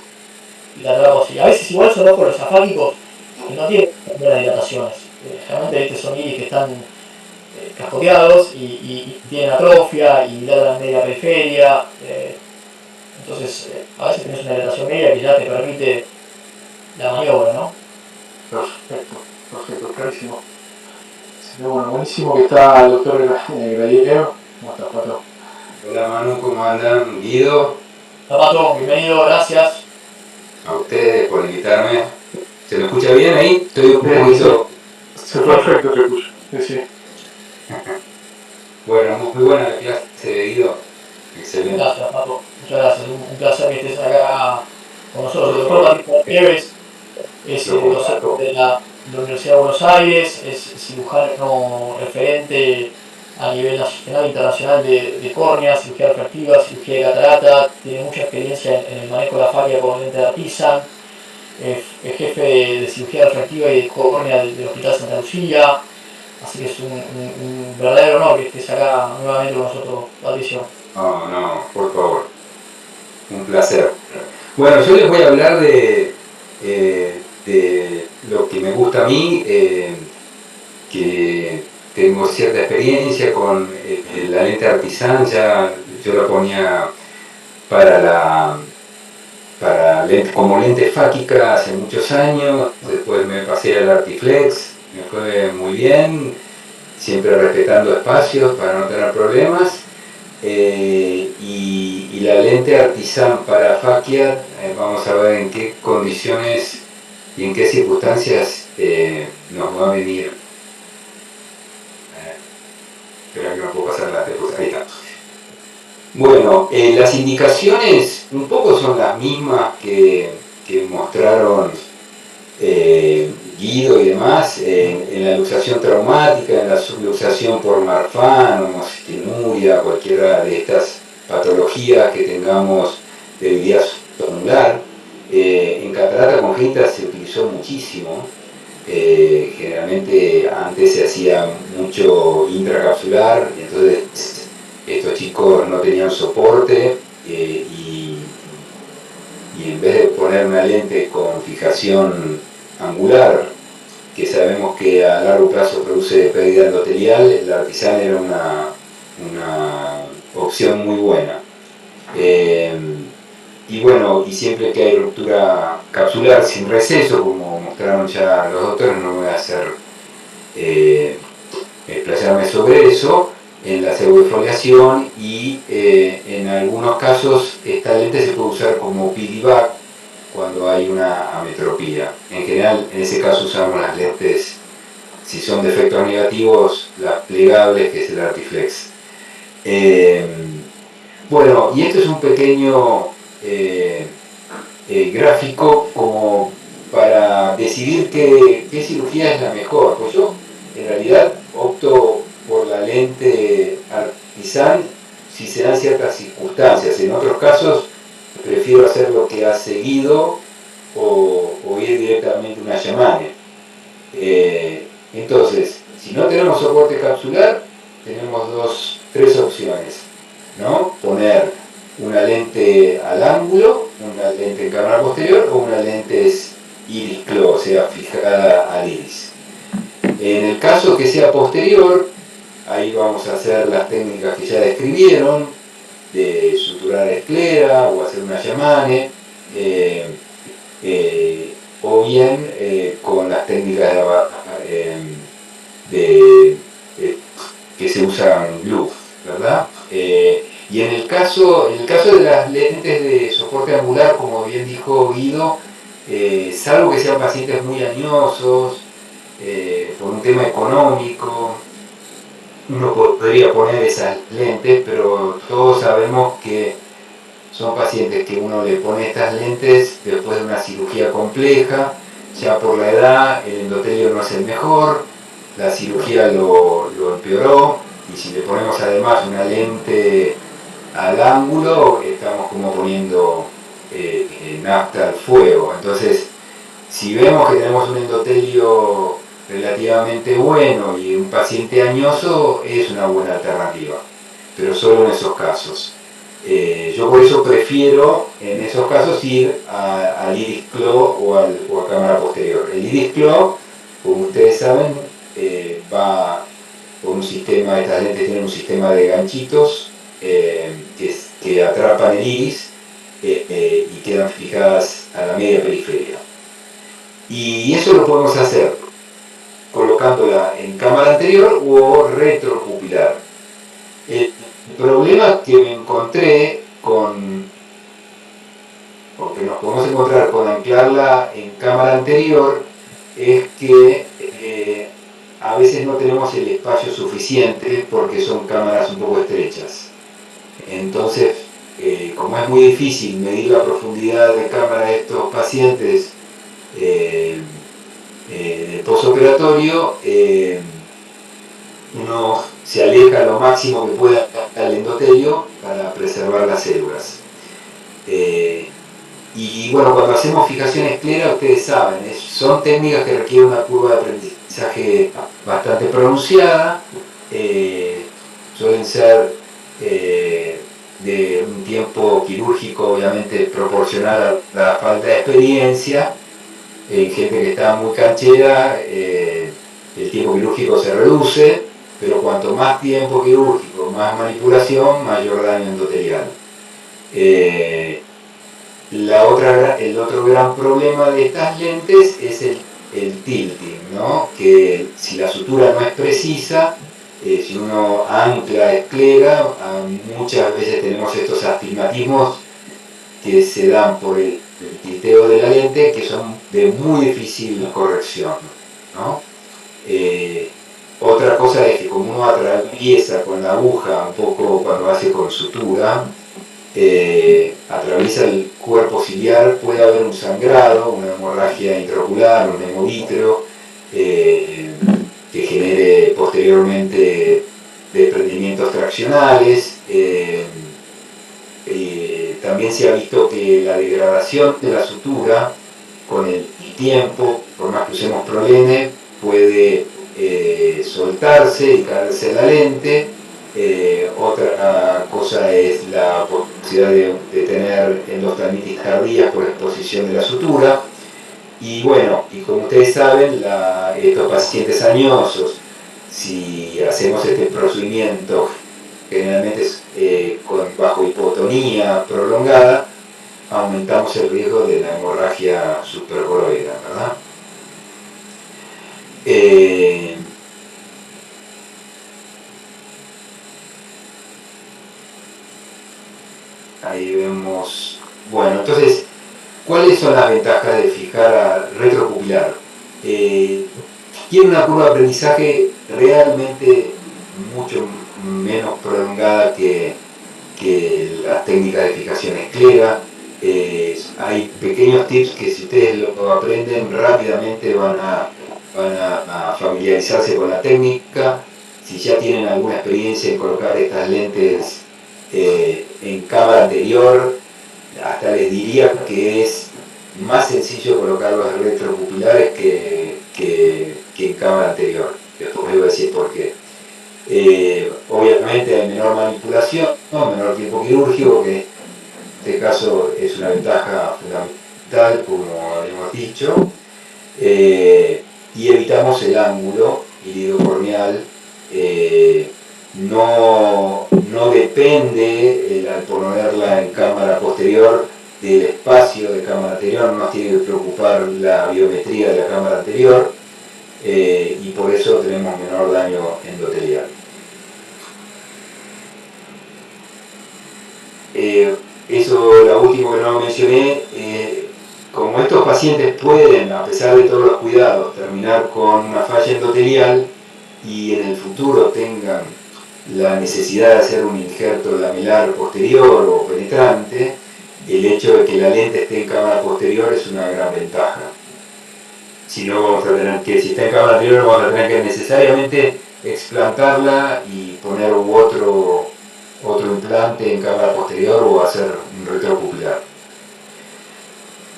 D: y la trago así. A veces igual son ojos los afálicos que no tienen buenas dilataciones. Generalmente son iris que están cascoteados y tienen atrofia y dilatan media periferia. Entonces, a veces tenés una dilatación media que ya te permite la maniobra, ¿no?
A: Perfecto, clarísimo. Bueno, buenísimo que está el doctor Gradiero. ¿Cómo estás, Pato?
F: Hola Manu, ¿cómo andan? Guido,
D: Pato, bienvenido, gracias.
F: a ustedes por invitarme. ¿Se me escucha bien ahí? Estoy un poquito...
A: Perfecto, te escucho. Sí.
F: Bueno, muy buena la clase de Guido. Excelente.
D: Gracias, Pato. Muchas gracias. Un placer que estés acá con nosotros. El doctor Patricio Nieves es
F: Lo
D: docente
F: comparto.
D: de la Universidad de Buenos Aires, es cirujano referente a nivel nacional e internacional de córnea, cirugía refractiva, cirugía de catarata, tiene mucha experiencia en el manejo de la fábrica con lente de Artisan, es jefe de cirugía refractiva y de córnea del Hospital Santa Lucía, así que es un verdadero honor que estés acá nuevamente con nosotros, Patricio.
F: No, no, por favor. Un placer. Bueno, yo les voy a hablar de lo que me gusta a mí, que tengo cierta experiencia con la lente Artisan. Ya yo la ponía como lente fáquica hace muchos años, después me pasé al Artiflex, me fue muy bien, siempre respetando espacios para no tener problemas. Y la lente Artisan para Fakiat, vamos a ver en qué condiciones y en qué circunstancias nos va a venir. Espera que no puedo pasar la diapositiva. Ahí está. Bueno, las indicaciones un poco son las mismas que mostraron Guido y demás en la luxación traumática, en la subluxación por Marfan, homocistinuria, cualquiera de estas patologías que tengamos debilidad anular. En catarata congénita se utilizó muchísimo. Generalmente antes se hacía mucho intracapsular, entonces estos chicos no tenían soporte y en vez de poner una lente con fijación angular, que sabemos que a largo plazo produce pérdida endotelial, el Artisan era una opción muy buena. Y bueno, y siempre que hay ruptura capsular sin receso, como mostraron ya los doctores, no voy a hacer explayarme sobre eso, en la pseudoexfoliación y en algunos casos esta lente se puede usar como piggyback cuando hay una ametropía. En general, en ese caso usamos las lentes, si son defectos negativos, las plegables, que es el Artiflex. Bueno, y esto es un pequeño gráfico como para decidir qué cirugía es la mejor. Pues yo, en realidad, opto por la lente Artisan si se dan ciertas circunstancias. En otros casos prefiero hacer lo que ha seguido o ir directamente a una Yamane. Entonces, si no tenemos soporte capsular, tenemos tres opciones, ¿no? Poner una lente al ángulo, una lente en cámara posterior o una lente iris claw, o sea, fijada al iris. En el caso que sea posterior, ahí vamos a hacer las técnicas que ya describieron, de suturar esclera o hacer una Yamane, o bien con las técnicas que se usan glue, ¿verdad? Y en el caso de las lentes de soporte angular, como bien dijo Guido, salvo que sean pacientes muy añosos, por un tema económico, uno podría poner esas lentes, pero todos sabemos que son pacientes que uno le pone estas lentes después de una cirugía compleja, ya por la edad el endotelio no es el mejor, la cirugía lo empeoró, y si le ponemos además una lente al ángulo, estamos como poniendo nafta al fuego. Entonces, si vemos que tenemos un endotelio relativamente bueno y un paciente añoso, es una buena alternativa, pero solo en esos casos. Yo por eso prefiero en esos casos ir al iris claw o a cámara posterior. El iris claw, como ustedes saben, va con un sistema, estas lentes tienen un sistema de ganchitos que atrapan el iris y quedan fijadas a la media periferia. Y eso lo podemos hacer colocándola en cámara anterior o retropupilar. El problema que me encontré porque nos podemos encontrar con anclarla en cámara anterior, es que a veces no tenemos el espacio suficiente porque son cámaras un poco estrechas. Entonces, como es muy difícil medir la profundidad de cámara de estos pacientes del postoperatorio, uno se aleja lo máximo que pueda del endotelio para preservar las células. Y bueno, cuando hacemos fijación esclera, ustedes saben, son técnicas que requieren una curva de aprendizaje bastante pronunciada, suelen ser de un tiempo quirúrgico obviamente proporcional a la falta de experiencia. En gente que está muy canchera, el tiempo quirúrgico se reduce, pero cuanto más tiempo quirúrgico, más manipulación, mayor daño endotelial. El otro gran problema de estas lentes es el tilting, ¿no? Que si la sutura no es precisa, si uno ancla esclera, muchas veces tenemos estos astigmatismos que se dan por el tilteo de la lente, que son de muy difícil corrección, ¿no? Otra cosa es que como uno atraviesa con la aguja, un poco cuando hace con sutura, atraviesa el cuerpo ciliar, puede haber un sangrado, una hemorragia intraocular, un hemovitreo, que genere posteriormente desprendimientos traccionales. También se ha visto que la degradación de la sutura con el tiempo, por más que usemos prolene, puede soltarse y caerse en la lente. Otra cosa es la posibilidad de tener endoftalmitis tardía por exposición de la sutura. Y bueno, y como ustedes saben, estos pacientes añosos, si hacemos este procedimiento generalmente bajo hipotonía prolongada, aumentamos el riesgo de la hemorragia supracoroidal, ¿verdad? Ahí vemos, bueno, entonces, ¿cuáles son las ventajas de fijar a retropupilar? Tiene una curva de aprendizaje realmente mucho menos prolongada que las técnicas de fijación esclera. Hay pequeños tips que si ustedes lo aprenden rápidamente van a familiarizarse con la técnica. Si ya tienen alguna experiencia en colocar estas lentes en cámara anterior, hasta les diría que es más sencillo colocar los retropupilares que en cámara anterior. Después les voy a decir por qué. Obviamente hay menor manipulación, menor tiempo quirúrgico, que en este caso es una ventaja fundamental, como hemos dicho, y evitamos el ángulo iridocorneal. No depende, al ponerla en cámara posterior, del espacio de cámara anterior, no nos tiene que preocupar la biometría de la cámara anterior, y por eso tenemos menor daño endotelial. Eso, lo último que no mencioné, como estos pacientes pueden, a pesar de todos los cuidados, terminar con una falla endotelial y en el futuro tengan la necesidad de hacer un injerto lamelar posterior o penetrante, el hecho de que la lente esté en cámara posterior es una gran ventaja. Si no, vamos a tener que, si está en cámara anterior, vamos a tener que necesariamente explantarla y poner otro implante en cámara posterior o hacer un retropupilar.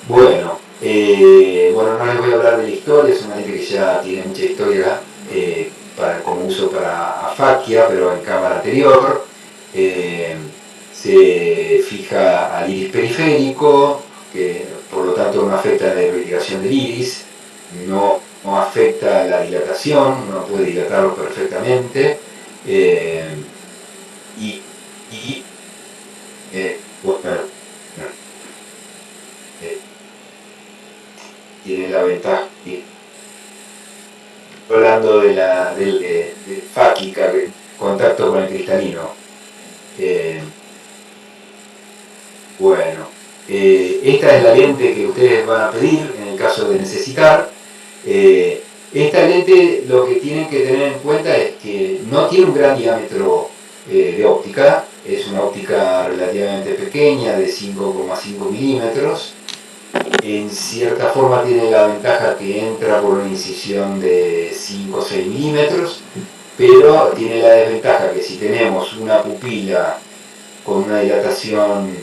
F: Bueno, no les voy a hablar de la historia, es una lente que ya tiene mucha historia como uso para afaquia, pero en cámara anterior. Se fija al iris periférico, que por lo tanto no afecta la irrigación del iris, no afecta la dilatación, uno puede dilatarlo perfectamente, tiene la ventaja, hablando de fáquica, contacto con el cristalino. Esta es la lente que ustedes van a pedir en el caso de necesitar. Esta lente, lo que tienen que tener en cuenta es que no tiene un gran diámetro de óptica, es una óptica relativamente pequeña de 5,5 milímetros. en cierta forma tiene la ventaja que entra por una incisión de 5 o 6 milímetros, pero tiene la desventaja que si tenemos una pupila con una dilatación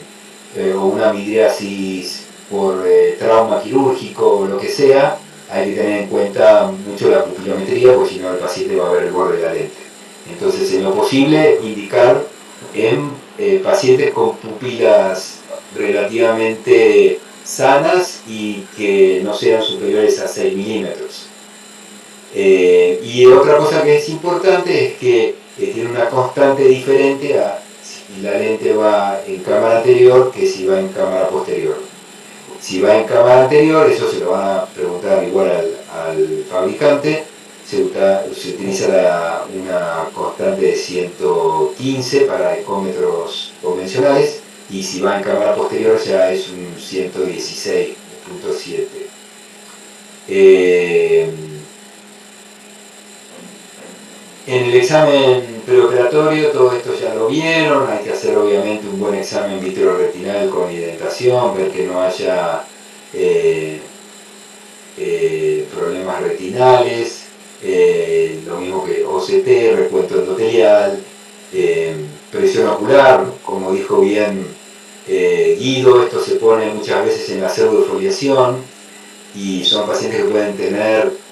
F: o una midriasis por trauma quirúrgico o lo que sea, hay que tener en cuenta mucho la pupilometría, porque si no el paciente va a ver el borde de la lente. Entonces, en lo posible, indicar en pacientes con pupilas relativamente sanas y que no sean superiores a 6 milímetros. Y otra cosa que es importante es que tiene una constante diferente a si la lente va en cámara anterior que si va en cámara posterior. Si va en cámara anterior, eso se lo van a preguntar igual al fabricante, se utiliza una constante de 115 para ecómetros convencionales, y si va en cámara posterior ya es un 116.7. En el examen preoperatorio todo esto ya lo vieron, hay que hacer obviamente un buen examen vitreoretinal con identación, ver que no haya problemas retinales, lo mismo que OCT, recuento endotelial, presión ocular, como dijo bien Guido, esto se pone muchas veces en la pseudofoliación y son pacientes que pueden tener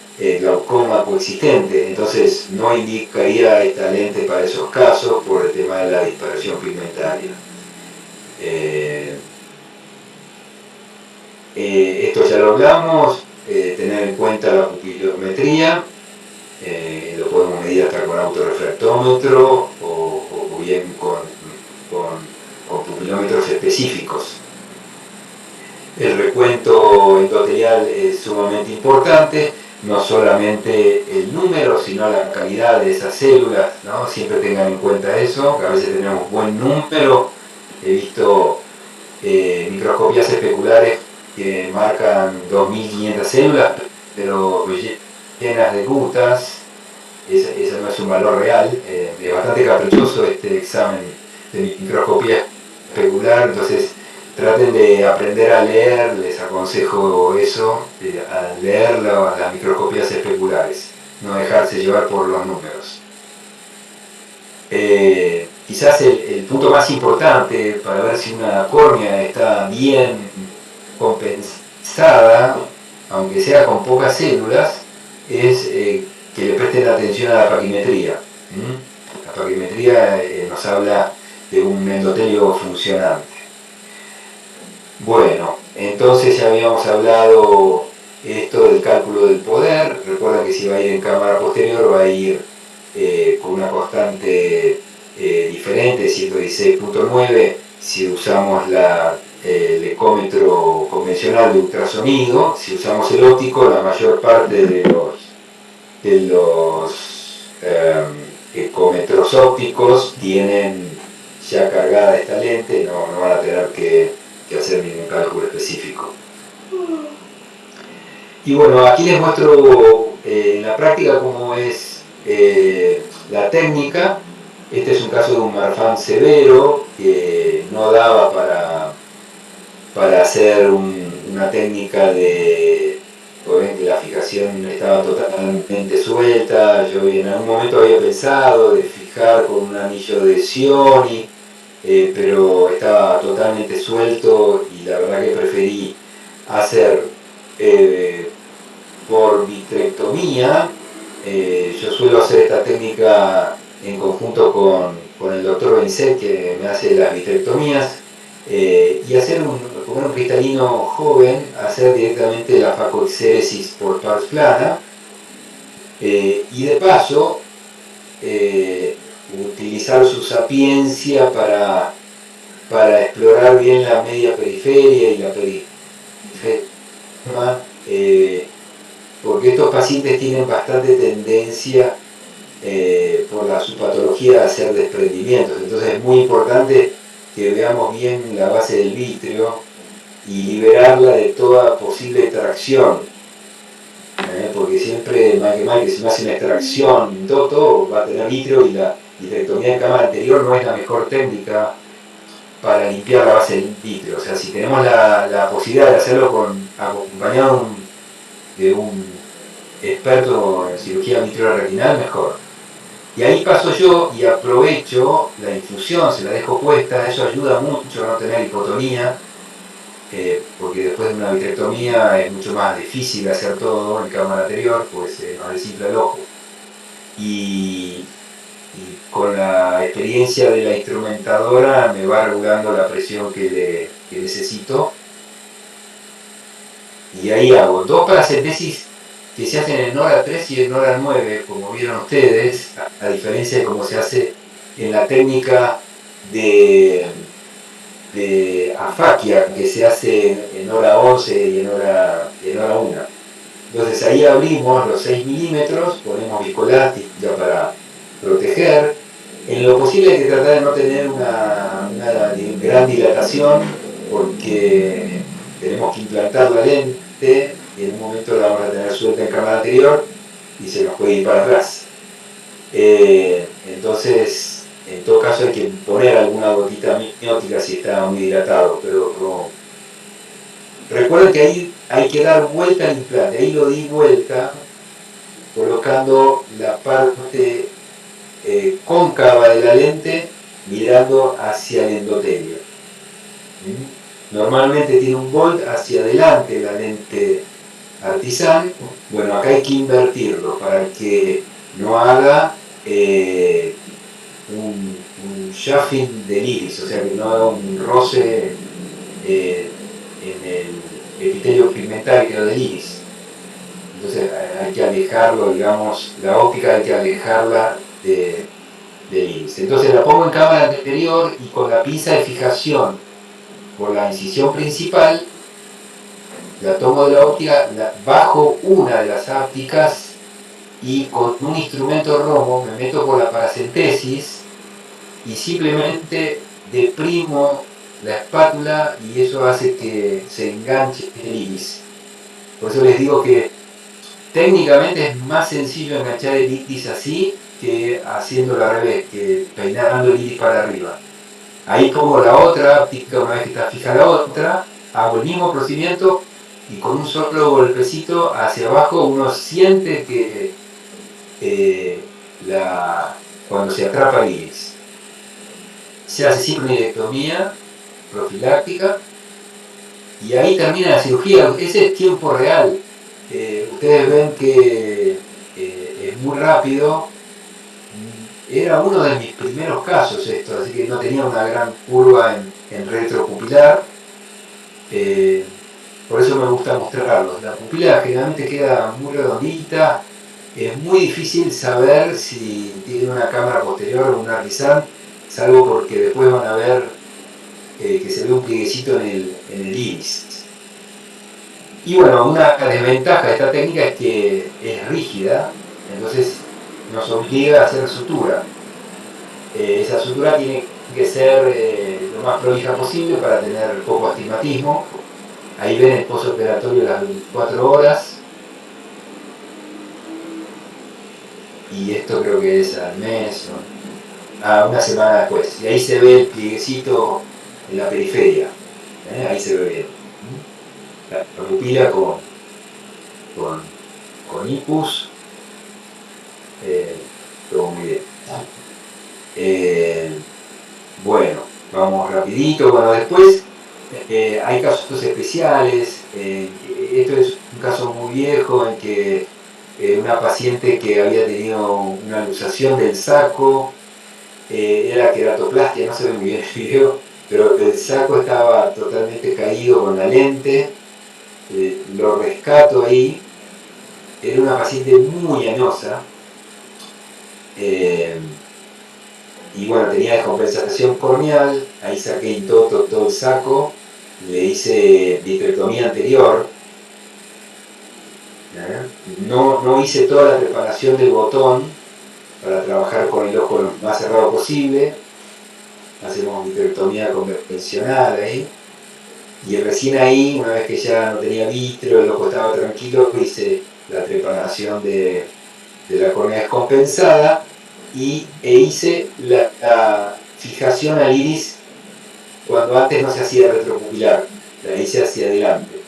F: glaucoma coexistente, entonces no indicaría esta lente para esos casos por el tema de la dispersión pigmentaria. Esto ya lo hablamos, tener en cuenta la pupilometría, lo podemos medir hasta con autorrefractómetro o bien con pupilómetros específicos. El recuento endotelial es sumamente importante, no solamente el número, sino la calidad de esas células, ¿no? Siempre tengan en cuenta eso, que a veces tenemos buen número. He visto microscopías especulares que marcan 2.500 células, pero llenas de gutas. Eso no es un valor real. Es bastante caprichoso este examen de microscopía especular, entonces traten de aprender a leer, les aconsejo eso, a leer las microscopías especulares, no dejarse llevar por los números. Quizás el punto más importante para ver si una córnea está bien compensada, aunque sea con pocas células, es que le presten atención a la paquimetría. La paquimetría nos habla de un endotelio funcionante. Bueno, entonces ya habíamos hablado esto del cálculo del poder. Recuerden que si va a ir en cámara posterior va a ir con una constante diferente, 116.9, si usamos el ecómetro convencional de ultrasonido. Si usamos el óptico, la mayor parte de los ecómetros ópticos tienen ya cargada esta lente, no van a tener que hacer ningún cálculo específico. Y bueno, aquí les muestro en la práctica cómo es la técnica. Este es un caso de un Marfan severo que no daba para hacer una técnica de... Ven que la fijación estaba totalmente suelta. Yo en algún momento había pensado de fijar con un anillo de Cioni, pero estaba totalmente suelto y la verdad que preferí hacer por vitrectomía. Yo suelo hacer esta técnica en conjunto con el doctor Benzet, que me hace las vitrectomías, y hacer con un cristalino joven, hacer directamente la facoexéresis por pars plana, y de paso utilizar su sapiencia para explorar bien la media periferia y la periferia, porque estos pacientes tienen bastante tendencia por la subpatología a hacer desprendimientos. Entonces es muy importante que veamos bien la base del vítreo y liberarla de toda posible extracción, porque siempre, mal que si no hace una extracción todo va a tener vítreo, y la vitrectomía en cámara anterior no es la mejor técnica para limpiar la base del vítreo. O sea, si tenemos la posibilidad de hacerlo acompañado de un experto en cirugía vitreoretinal, mejor. Y ahí paso yo y aprovecho la infusión, se la dejo puesta, eso ayuda mucho a no tener hipotonía, porque después de una vitrectomía es mucho más difícil hacer todo en cámara anterior, pues no desinfla el ojo. Y con la experiencia de la instrumentadora me va regulando la presión que necesito. Y ahí hago 2 paracentesis que se hacen en hora 3 y en hora 9, como vieron ustedes, a diferencia de cómo se hace en la técnica de afaquia, que se hace en hora 11 y en hora 1. Entonces ahí abrimos los 6 milímetros, ponemos viscoelástica para proteger. En lo posible hay que tratar de no tener una gran dilatación, porque tenemos que implantar la lente y en un momento la vamos a tener suelta en cámara anterior y se nos puede ir para atrás. Entonces, en todo caso hay que poner alguna gotita amniótica si está muy dilatado, pero no. Recuerden que ahí hay que dar vuelta al implante, ahí lo di vuelta colocando la parte cóncava de la lente mirando hacia el endotelio. Normalmente tiene un volt hacia adelante la lente Artisan. Bueno, acá hay que invertirlo para que no haga un chafing del iris, o sea que no haga un roce en el epitelio pigmentario del iris. Entonces hay que alejarlo, digamos, la óptica hay que alejarla del iris. Entonces la pongo en cámara anterior y con la pinza de fijación por la incisión principal, la tomo de la óptica, bajo una de las ápticas y con un instrumento romo me meto por la paracentesis y simplemente deprimo la espátula y eso hace que se enganche el iris. Por eso les digo que técnicamente es más sencillo enganchar el iris así que haciéndolo al revés, que peinando el iris para arriba. Ahí pongo la otra óptica, una vez que está fija la otra, hago el mismo procedimiento y con un solo golpecito hacia abajo uno siente que cuando se atrapa el iris. Se hace sincronidectomía profiláctica y ahí termina la cirugía. Ese es tiempo real. Ustedes ven que es muy rápido. Era uno de mis primeros casos esto, así que no tenía una gran curva en retropupilar. Por eso me gusta mostrarlos. La pupila generalmente queda muy redondita. Es muy difícil saber si tiene una cámara posterior o un Artisan, salvo porque después van a ver que se ve un plieguecito en el iris. Y bueno, una desventaja de esta técnica es que es rígida, entonces nos obliga a hacer sutura. Esa sutura tiene que ser lo más prolija posible para tener poco astigmatismo. Ahí ven el postoperatorio las 24 horas. Y esto creo que es al mes, una semana después. Y ahí se ve el plieguecito en la periferia. Ahí se ve bien. La pupila con IPUS. Todo muy bien. Bueno, vamos rapidito. Bueno, después hay casos especiales. Esto es un caso muy viejo en que una paciente que había tenido una luxación del saco, era queratoplastia, no se ve muy bien el video, pero el saco estaba totalmente caído con la lente. Lo rescato ahí. Era una paciente muy añosa. Y bueno, tenía descompensación corneal. Ahí saqué todo el saco, le hice vitrectomía anterior. No hice toda la preparación del botón para trabajar con el ojo lo más cerrado posible. Hacemos vitrectomía convencional ahí. Y recién ahí, una vez que ya no tenía vitreo, el ojo estaba tranquilo, hice la preparación de la córnea descompensada e hice la fijación al iris cuando antes no se hacía retropupilar, la hice hacia adelante.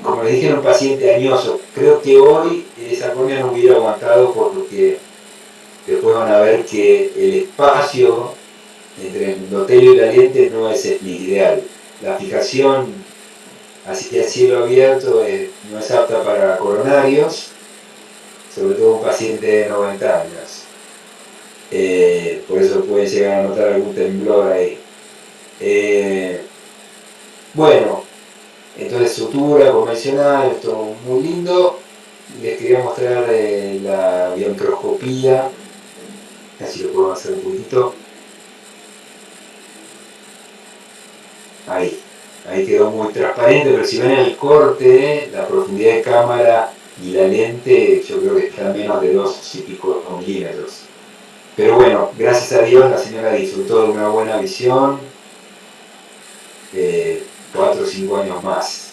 F: Como les dije, era un paciente añoso. Creo que hoy esa córnea no hubiera aguantado porque después van a ver que el espacio entre el endotelio y la lente no es el ideal. La fijación hacia el cielo abierto no es apta para coronarios, sobre todo un paciente de 90 años. Por eso pueden llegar a notar algún temblor ahí. Bueno, entonces sutura convencional, esto muy lindo. Les quería mostrar la biomicroscopía, así lo puedo hacer un poquito. Ahí quedó muy transparente, pero si ven el corte, la profundidad de cámara y la lente, yo creo que está a menos de 2 y pico milímetros. Pero bueno, gracias a Dios la señora disfrutó de una buena visión, 4 o 5 años más.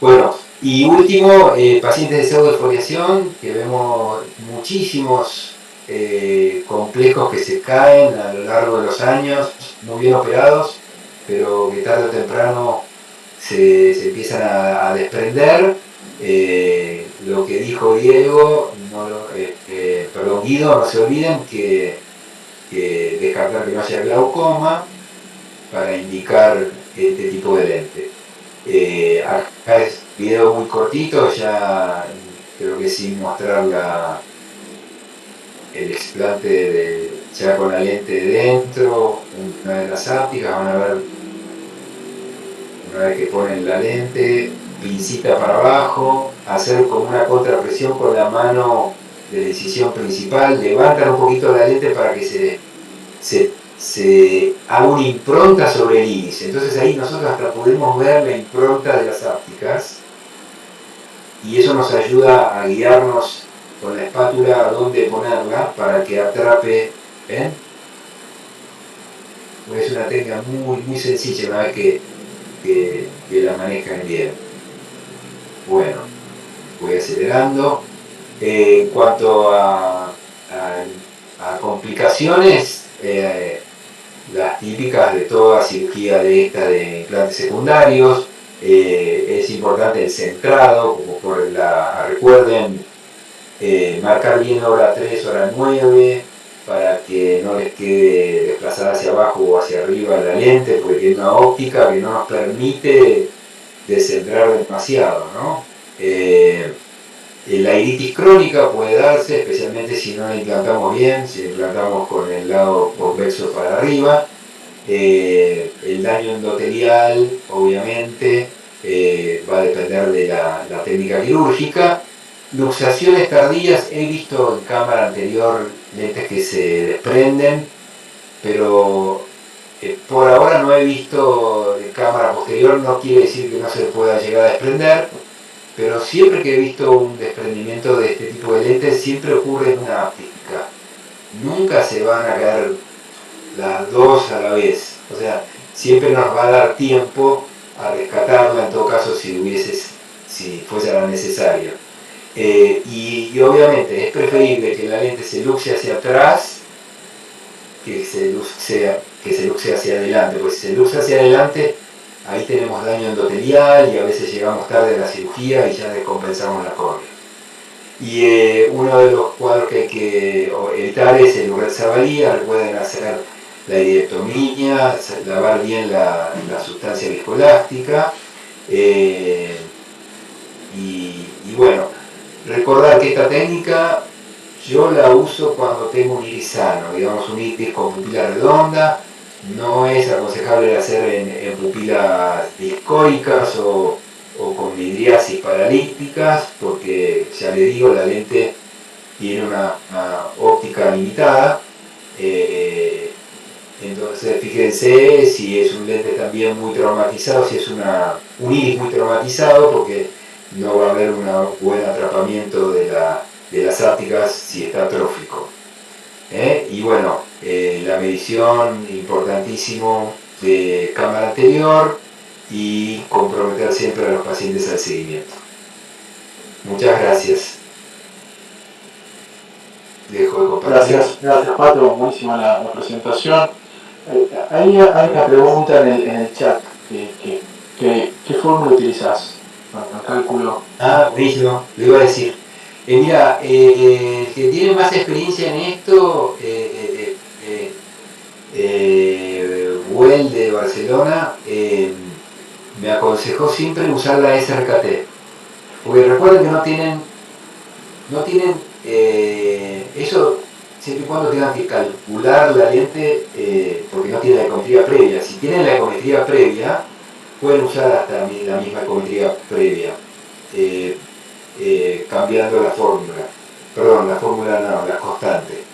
F: Bueno, y último, pacientes de pseudoesfoliación, que vemos muchísimos complejos que se caen a lo largo de los años, muy bien operados, pero que tarde o temprano se empiezan a desprender. Lo que dijo Diego, Guido, no se olviden que descartar que no haya glaucoma para indicar este tipo de lente. Acá es video muy cortito, ya creo que sin mostrar el explante ya con la lente de dentro, una de las ápticas. Van a ver, una vez que ponen la lente, pincita para abajo, hacer como una contrapresión con la mano de la incisión principal, levantan un poquito la lente para que se haga una impronta sobre el iris. Entonces ahí nosotros hasta podemos ver la impronta de las ápticas y eso nos ayuda a guiarnos con la espátula a dónde ponerla para que atrape. ¿Ven? Pues es una técnica muy, muy sencilla una vez que la manejan bien. Bueno, voy acelerando. En cuanto a complicaciones, las típicas de toda cirugía de implantes secundarios, es importante el centrado, como recuerden, marcar bien hora 3, hora 9, para que no les quede desplazada hacia abajo o hacia arriba la lente, porque tiene una óptica que no nos permite descentrar demasiado, ¿no? La iritis crónica puede darse, especialmente si no la implantamos bien, si la implantamos con el lado convexo para arriba. El daño endotelial, obviamente, va a depender de la técnica quirúrgica. Luxaciones tardías, he visto en cámara anterior lentes que se desprenden, pero por ahora no he visto de cámara posterior. No quiere decir que no se pueda llegar a desprender, pero siempre que he visto un desprendimiento de este tipo de lentes, siempre ocurre en una áptica. Nunca se van a caer las dos a la vez. O sea, siempre nos va a dar tiempo a rescatarla, en todo caso, si fuese la necesaria. Y obviamente es preferible que la lente se luxe hacia atrás que se luxe hacia adelante, pues si se luxe hacia adelante, ahí tenemos daño endotelial y a veces llegamos tarde a la cirugía y ya descompensamos la córnea. Y uno de los cuadros que hay que evitar es el Urret-Zavalía. Recuerden hacer la iridectomía, lavar bien la sustancia viscoelástica, y bueno, recordar que esta técnica yo la uso cuando tengo un iris sano, digamos un iris con pupila redonda. No es aconsejable hacer en pupilas discóricas o con midriasis paralíticas, porque ya les digo, la lente tiene una óptica limitada. Entonces fíjense si es un lente también muy traumatizado, si es un iris muy traumatizado, porque no va a haber un buen atrapamiento de las ápticas si está atrófico. Y bueno, la medición, importantísimo, de cámara anterior, y comprometer siempre a los pacientes al seguimiento. Muchas gracias. Dejo de compartir.
A: Gracias Pato, buenísima la presentación. Hay una pregunta en el chat. ¿Qué fórmula utilizas para el cálculo?
F: Ah, buenísimo, lo iba a decir. Mira, el que tiene más experiencia en esto, Well de Barcelona, me aconsejó siempre usar la SRKT. Porque recuerden que no tienen eso siempre y cuando tengan que calcular la lente, porque no tienen la econometría previa. Si tienen la econometría previa, pueden usar hasta la misma econometría previa, cambiando la fórmula. Perdón, la fórmula no, la constante.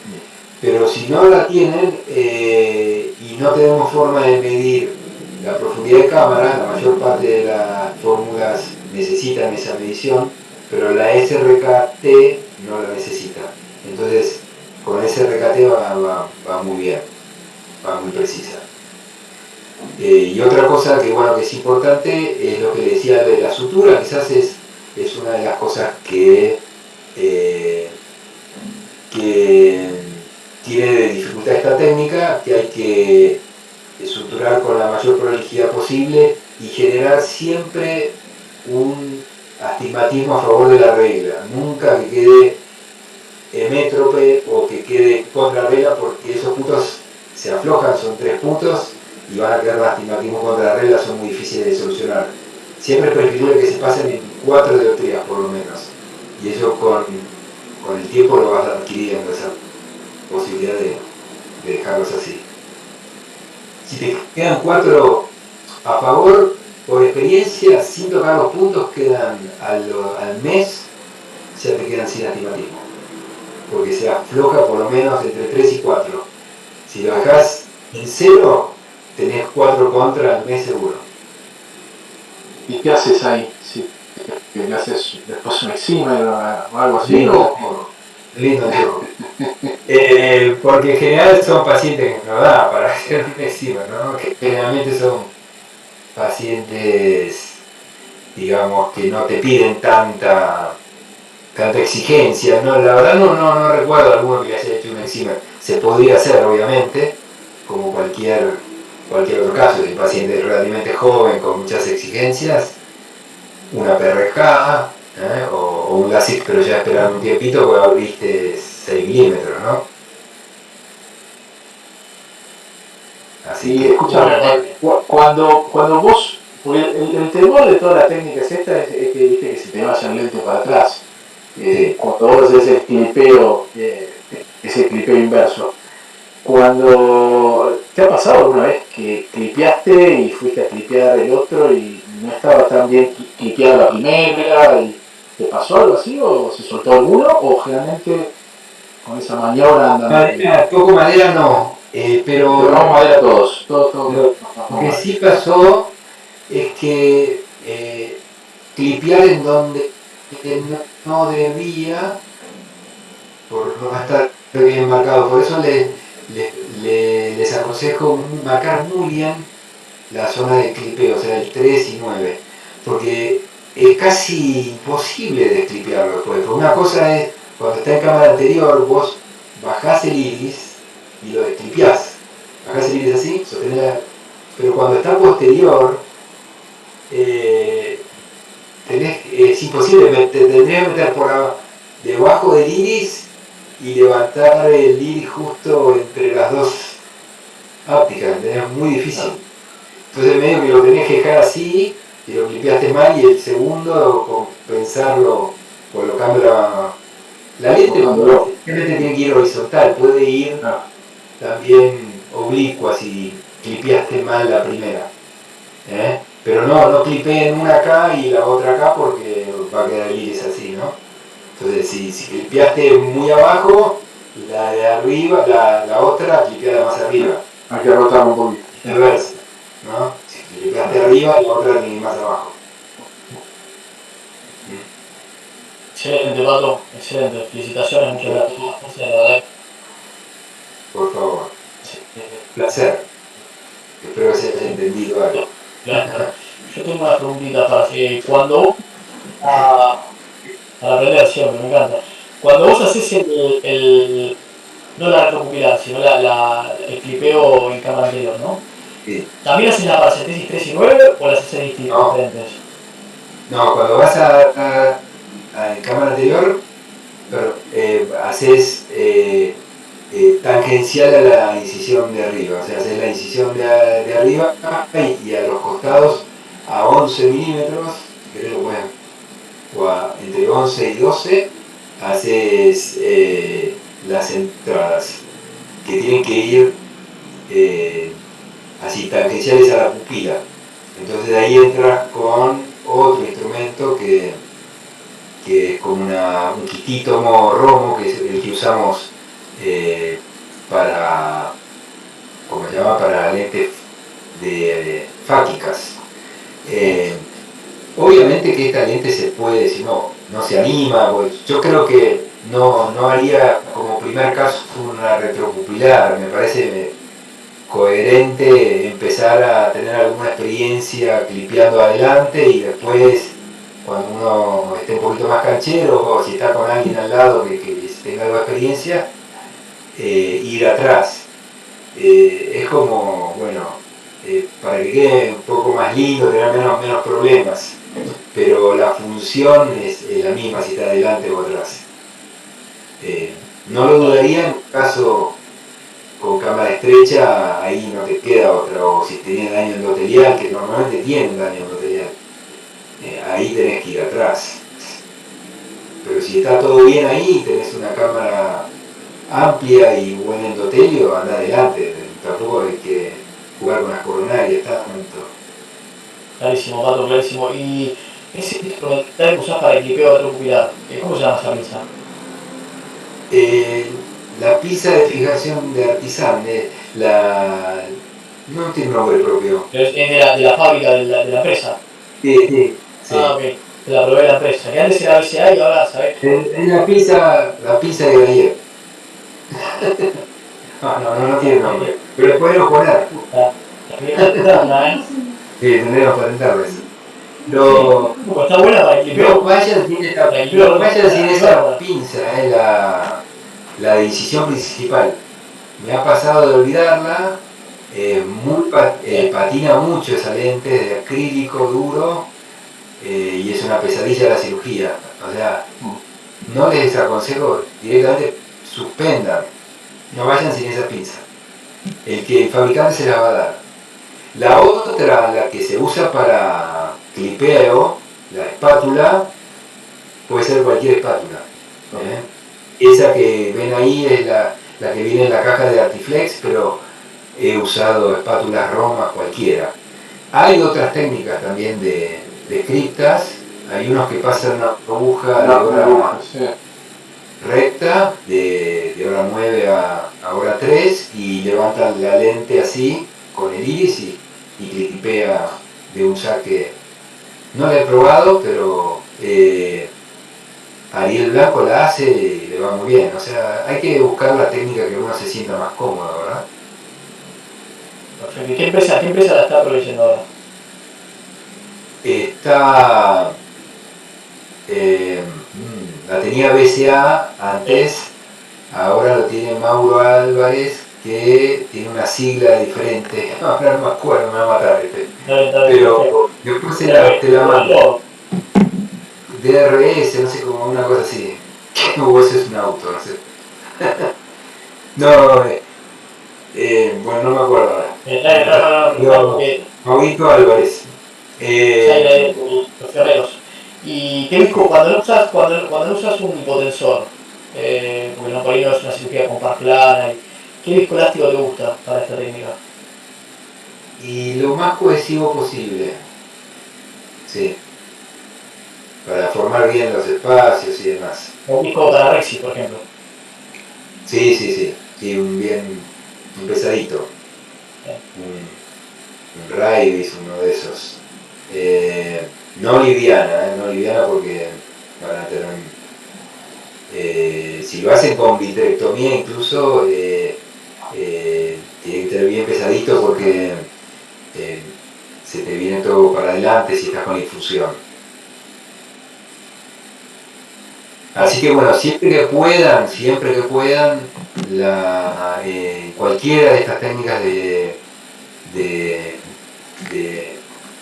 F: Pero si no la tienen y no tenemos forma de medir la profundidad de cámara, la mayor parte de las fórmulas necesitan esa medición, pero la SRKT no la necesita. Entonces, con SRKT va muy bien, va muy precisa. Y otra cosa que, bueno, que es importante es lo que le decía de la sutura, quizás es una de las cosas que tiene de dificultad esta técnica, que hay que suturar con la mayor prolijidad posible y generar siempre un astigmatismo a favor de la regla, nunca que quede hemétrope o que quede contra regla, porque esos puntos se aflojan, son 3 puntos y van a quedar con astigmatismo contra la regla, son muy difíciles de solucionar. Siempre es preferible que se pasen en 4 dioptrías por lo menos, y eso con el tiempo lo vas adquiriendo, esa posibilidad de dejarlos así. Si te quedan 4 a favor, por experiencia, sin tocar los puntos, quedan al mes, ya te quedan sin astigmatismo, porque se afloja por lo menos entre 3 y 4. Si lo dejás en 0, tenés 4 contra al mes seguro.
A: ¿Y qué haces ahí? ¿Le haces después un excimer o algo así?
F: Lindo truco. Porque en general son pacientes que no da para hacer un excimer, ¿no? Que generalmente son pacientes, digamos, que no te piden tanta exigencia, ¿no? La verdad no recuerdo alguno que le haya hecho un excimer. Se podría hacer, obviamente, como cualquier otro caso. Si el paciente es relativamente joven, con muchas exigencias, una PRK, o un LASIK, pero ya esperando un tiempito, porque abriste 6 milímetros, ¿no? Así que,
A: escúchame, cuando vos, porque el temor de toda la técnica es esta, es que viste que se te vaya el lente para atrás. Cuando vos haces el clipeo, ese clipeo inverso, cuando te ha pasado alguna vez que clipeaste y fuiste a clipear el otro y no estaba tan bien clipeada la primera, y ¿te pasó algo así o se soltó alguno o generalmente con esa maniobra andan?
F: madera, toco madera no, pero
A: vamos madera todos.
F: Lo que sí pasó es que clipear en donde no debía, por no estar bien marcado, por eso les aconsejo marcar muy bien la zona de clipeo, o sea, el 3 y 9, porque es casi imposible desclipearlo después. Porque una cosa es, cuando está en cámara anterior, vos bajás el iris y lo desclipeás. Bajás el iris así, pero cuando está posterior, es imposible, tendrías que meter por debajo del iris y levantar el iris justo entre las dos ópticas, es muy difícil. Entonces medio que lo tenés que dejar así y lo clipeaste mal, y el segundo compensarlo colocando la lente. Realmente tiene que ir horizontal, puede ir también oblicua si clipeaste mal la primera. Pero no clipeen una acá y la otra acá, porque va a quedar el iris así, ¿no? Entonces si clipeaste muy abajo, la de arriba, la otra clipeada más arriba.
A: Hay que rotar un poquito.
F: Reversa, ¿no? Si clipeaste arriba, la otra tiene más abajo.
D: Excelente, Pato, excelente. Felicitaciones, muchas gracias.
F: Por favor. Placer. Espero que se haya entendido algo.
D: Yo tengo una preguntita para que cuando para aprender siempre, me encanta. Cuando vos haces no la retropupilar, sino el clipeo en cámara anterior, ¿no?
F: Sí.
D: ¿También haces la paracentesis 3 y 9 o las haces diferentes?
F: No, cuando vas a cámara anterior, pero, haces tangencial a la incisión de arriba, o sea, haces la incisión de arriba y a los costados a 11 milímetros, si querés lo puedes, entre 11 y 12, haces las entradas, que tienen que ir así tangenciales a la pupila. Entonces ahí entras con otro instrumento que es como un quitítomo romo, que es el que usamos para, ¿cómo se llama? Para lentes fáquicas. Obviamente que esta lente se puede, si no se anima, pues yo creo que no haría como primer caso una retropupilar, me parece coherente empezar a tener alguna experiencia clipeando adelante y después, cuando uno esté un poquito más canchero o si está con alguien al lado que tenga algo de experiencia, ir atrás. Es como, bueno, para que quede un poco más lindo, tener menos problemas, pero la función es la misma si está adelante o atrás. No lo dudaría en un caso con cámara estrecha, ahí no te queda otra, o si tenés daño endotelial, que normalmente tienen daño endotelial, ahí tenés que ir atrás. Pero si está todo bien ahí, tenés una cámara amplia y buen endotelio, anda adelante, tampoco hay que jugar con las coronarias, está tanto.
D: Clarísimo, Pato, clarísimo. ¿Y ese instrumental que usás para el clipeo retropupilar, cómo se llama esa pinza?
F: La pizza de fijación de Artisan, no tiene nombre propio.
D: Pero es de la fábrica, de la empresa.
F: Sí.
D: Ah, ok. Te la probé la empresa. Que antes era BCA y ahora, ¿sabés?
F: Es la pizza de Gruyère. No tiene nombre. Pero le podemos poner. Sí, tendremos que patentarlo eso.
D: Está buena para el clipeo.
F: No vayan sin esa pinza, la de incisión principal. Me ha pasado de olvidarla, patina mucho esa lente de acrílico duro y es una pesadilla la cirugía. O sea, no les aconsejo directamente suspendan, no vayan sin esa pinza. El fabricante se la va a dar. La otra, la que se usa para clipeo, la espátula, puede ser cualquier espátula. Esa que ven ahí es la que viene en la caja de Artiflex, pero he usado espátulas Roma cualquiera. Hay otras técnicas también de criptas, hay unos que pasan una aguja de hora recta, de hora 9 a hora 3, y levantan la lente así, con el iris, y clipea de un saque. No la he probado, pero Ariel Blanco la hace y le va muy bien. O sea, hay que buscar la técnica que uno se sienta más cómodo, ¿verdad?
D: Perfecto. ¿Qué empresa la está proveyendo ahora?
F: La tenía BCA antes, ahora lo tiene Mauro Álvarez, que tiene una sigla diferente. Ahora no me acuerdo, me va a matar este. Pero después te la mando. DRS, no sé, como una cosa así. O ese es un auto, no sé. No, bueno, no me acuerdo ahora. Maurito Álvarez.
D: Los ferreros. ¿Y qué disco? Cuando no usas un hipotensor, porque no, por ahí no es una cirugía con paz plana, ¿qué disco elástico te gusta para esta técnica?
F: Y lo más cohesivo posible. Sí. Para formar bien los espacios y demás.
D: Un disco Canarexi, por ejemplo.
F: Sí, un pesadito. Un Raibis, uno de esos. No liviana porque van a tener, si lo hacen con vitrectomía incluso, tiene que ser bien pesadito porque se te viene todo para adelante si estás con infusión. Así que bueno, siempre que puedan, cualquiera de estas técnicas de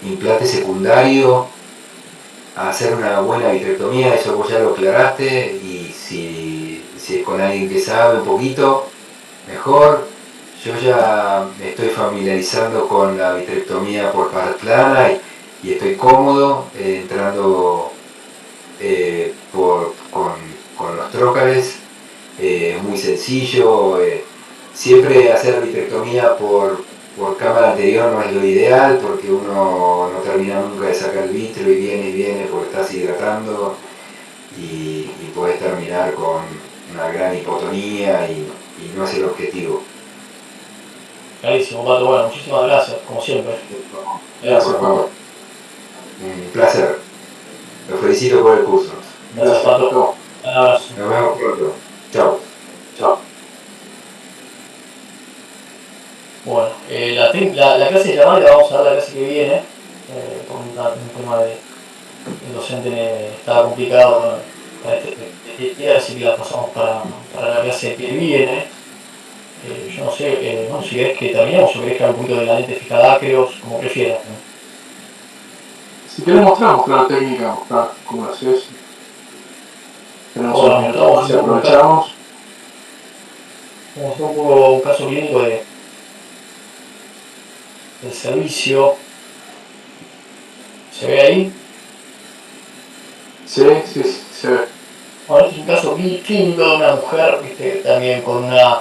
F: implante secundario, hacer una buena vitrectomía, eso vos ya lo aclaraste, y si es con alguien que sabe un poquito, mejor. Yo ya me estoy familiarizando con la vitrectomía por par plana y estoy cómodo entrando con los trócares. Es muy sencillo. Siempre hacer vitrectomía por cámara anterior no es lo ideal, porque uno no termina nunca de sacar el vitro y viene porque estás hidratando y puedes terminar con una gran hipotonía y no es el objetivo.
D: Clarísimo, Pato. Bueno, muchísimas gracias, como siempre.
A: Gracias,
F: Por favor. Un placer. Los felicito por el curso.
D: Gracias, Pato.
A: Pato.
D: Un abrazo.
F: Nos vemos pronto. Chao.
A: Chao.
D: Bueno, la clase de llamada la vamos a dar la clase que viene, por un tema de el docente estaba complicado para este día, así que la pasamos para la clase que viene. Yo no sé, no, si querés que terminemos o querés que haga un poquito de la lente fijada acreos, como prefieras.
A: Si querés mostrar la técnica, mostrar cómo lo haces. Tenemos
D: Bueno,
A: unos minutos más y aprovechamos.
D: Vamos a hacer un poco un caso clínico del servicio. ¿Se ve ahí?
A: Sí, se ve.
D: Bueno, este es un caso clínico de una mujer, también con una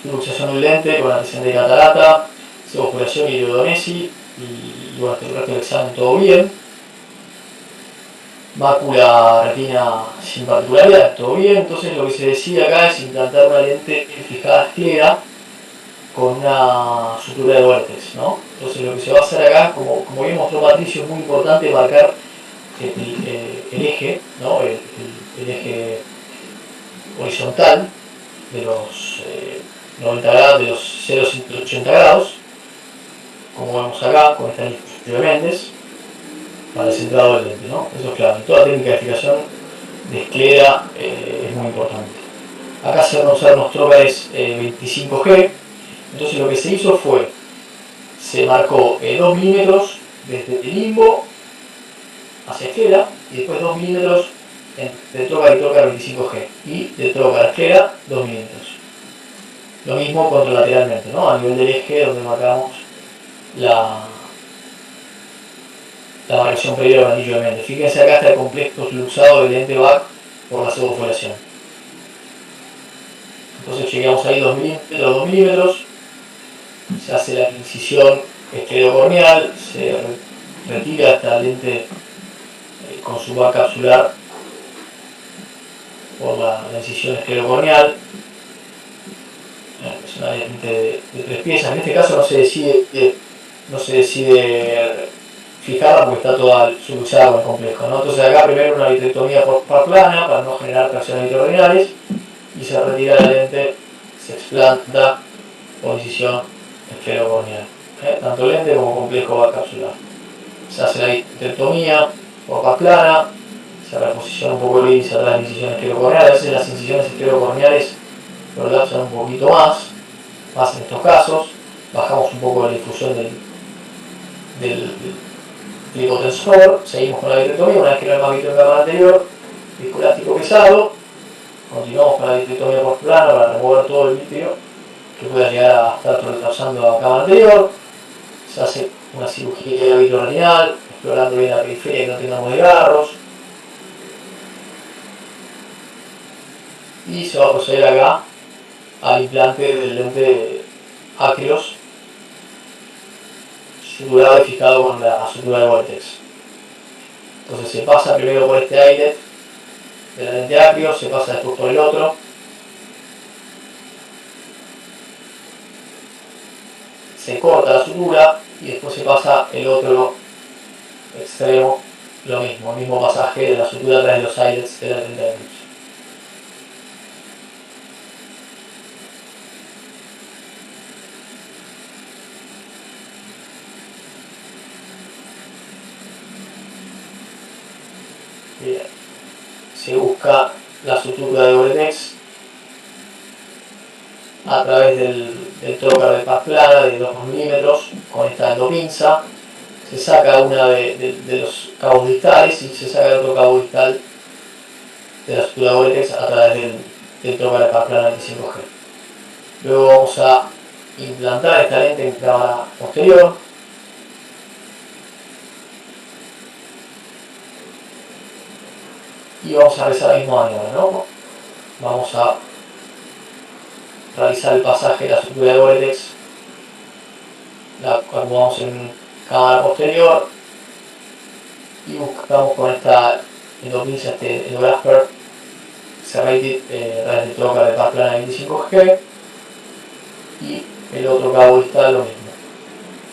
D: luxación de un lente, con antecedente de catarata, pseudopuración y iridodonesis, y bueno, el resto del examen todo bien. Mácula retina sin particularidad, todo bien. Entonces lo que se decide acá es implantar una lente fijada esclera con una sutura de vórtex, ¿no? Entonces lo que se va a hacer acá, como bien mostró Patricio, es muy importante marcar el eje, ¿no? El eje horizontal de los 90 grados, de los 0 a 180 grados, como vemos acá con esta de Méndez, para el centrado del lente, ¿no? Eso es clave. Toda técnica de fijación de esclera es muy importante. Acá se van a usar unos trócares 25G. Entonces lo que se hizo fue, se marcó 2 milímetros desde el limbo hacia esclera y después 2 milímetros de trócar y trócar 25G y de trócar a esclera 2 milímetros. Lo mismo contralateralmente, ¿no? A nivel del eje donde marcamos la marcación previa del anillo de Méndez. Fíjense acá está el complejo luxado del lente BAC por la pseudofolación. Entonces llegamos ahí 2 milímetros, se hace la incisión esclerocorneal, se retira esta lente con su BAC capsular por la incisión esclerocorneal. Es una lente de 3 piezas. En este caso no se decide fijarla porque está toda solucionada con el complejo, ¿no? Entonces acá primero una vitrectomía por plana para no generar tracciones vitreorenales y se retira la lente, se explanta por incisión esclerocorneal. Tanto lente como complejo va capsular. Se hace la vitrectomía por par plana, se reposiciona un poco el índice atrás de la incisión esclerocorneal. A veces las incisiones esclerocorneales prolapsan un poquito más en estos casos. Bajamos un poco la difusión del glipotensor, seguimos con la vitrectomía. Una vez que no hay más vitro en cámara anterior, viscoelástico pesado, continuamos con la vitrectomía por plana para remover todo el vitrio que pueda llegar a estar retrasando la cámara anterior. Se hace una cirugía vitreoretinal, explorando bien la periferia que no tengamos desgarros. Y se va a proceder acá al implante del lente Acreos, suturado y fijado con la sutura de vórtex. Entonces se pasa primero por este aire de la lente Acreos, se pasa después por el otro. Se corta la sutura y después se pasa el otro extremo, lo mismo, el mismo pasaje de la sutura a través de los aires de la lente Acreos. Se busca la sutura de vórtex a través del trocar de paz plana de 2 milímetros con esta endopinza. Se saca una de los cabos distales y se saca el otro cabo distal de la sutura Gore-Tex a través del trocar de paz plana 25G. Luego vamos a implantar esta lente en cámara posterior. Y vamos a realizar la misma maniobra, ¿no? Vamos a realizar el pasaje de la sutura de Gore-Tex, la acomodamos en cámara posterior y buscamos con esta endopinza, este endographer serrated a través del trocar de paz plana 25G y el otro cabo distal lo mismo.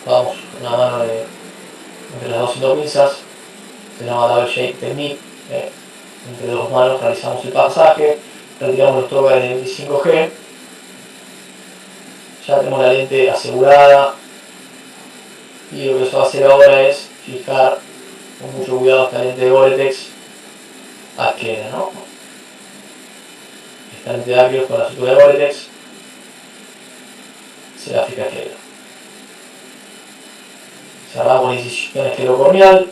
D: Damos una mano entre las dos endopinzas, se llama double shake technique. Entre dos manos realizamos el pasaje, retiramos los trócares de 25G, ya tenemos la lente asegurada y lo que se va a hacer ahora es fijar con mucho cuidado esta lente de Gore-Tex a esquina, ¿no? Esta lente de Acrylos con la sutura de Gore-Tex se la fija a esquina. Cerramos la incisión esclerocorneal.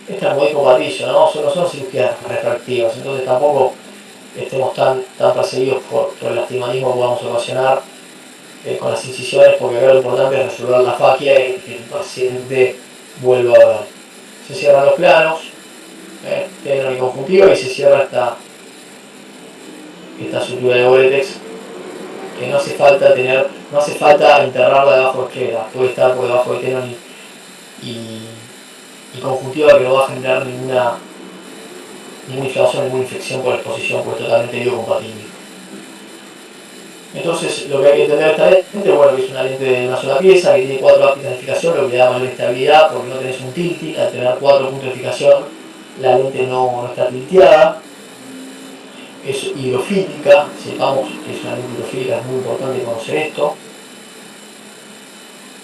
D: Esta es como dijo Patillo, ¿no? No son cirugías refractivas, entonces tampoco estemos tan perseguidos por el astigmatismo que podamos ocasionar con las incisiones, porque acá lo importante es resolver la faquia y que el paciente vuelva a ver. Se cierran los planos, tenón y conjuntiva, y se cierra esta sutura de Gore-Tex, que no hace falta enterrarla debajo de esclera, puede estar por debajo de tenón y conjuntiva, que no va a generar ninguna inflamación, ninguna infección por exposición, pues totalmente biocompatible. Entonces, lo que hay que entender de esta lente, bueno, que es una lente de una sola pieza, que tiene 4 ápices de fijación, lo que le da mayor estabilidad, porque no tenés un tilting. Al tener 4 puntos de fijación, la lente no está tilteada. Es hidrofílica, sepamos que es una lente hidrofílica, es muy importante conocer esto.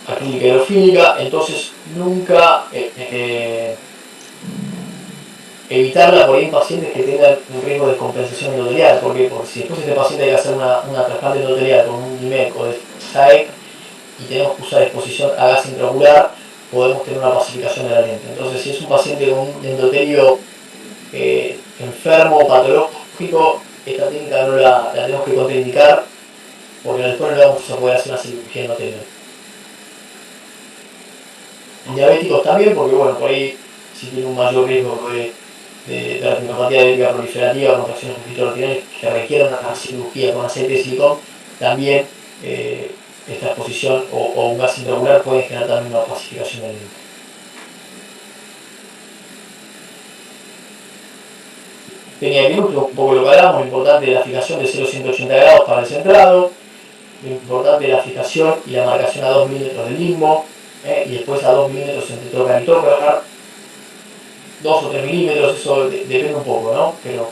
D: Acrílica hidrofílica, entonces nunca evitarla por ahí en pacientes que tengan un riesgo de descompensación endotelial, porque si después este paciente hay que hacer una trasplante endotelial con un IMEC o de SAEC y tenemos que usar exposición a gas intraocular, podemos tener una pacificación de la lente. Entonces, si es un paciente con un endotelio enfermo o patológico, esta técnica no la tenemos que contraindicar, porque después no le vamos a poder hacer una cirugía endotelial. En diabéticos también, porque bueno, por ahí si tiene un mayor riesgo de retinopatía diabética proliferativa, contracciones renales que requieran una cirugía con aceite de silicón, también esta exposición o un gas intraocular puede generar también una opacificación del lente. Tenía minúsculo, un poco lo que hablamos, lo importante de la fijación de 0,180 grados para el centrado, lo importante de la fijación y la marcación a 2 milímetros del limbo, y después a 2 milímetros entre trocar y trocar, 2 o 3 milímetros, eso depende un poco, ¿no? Pero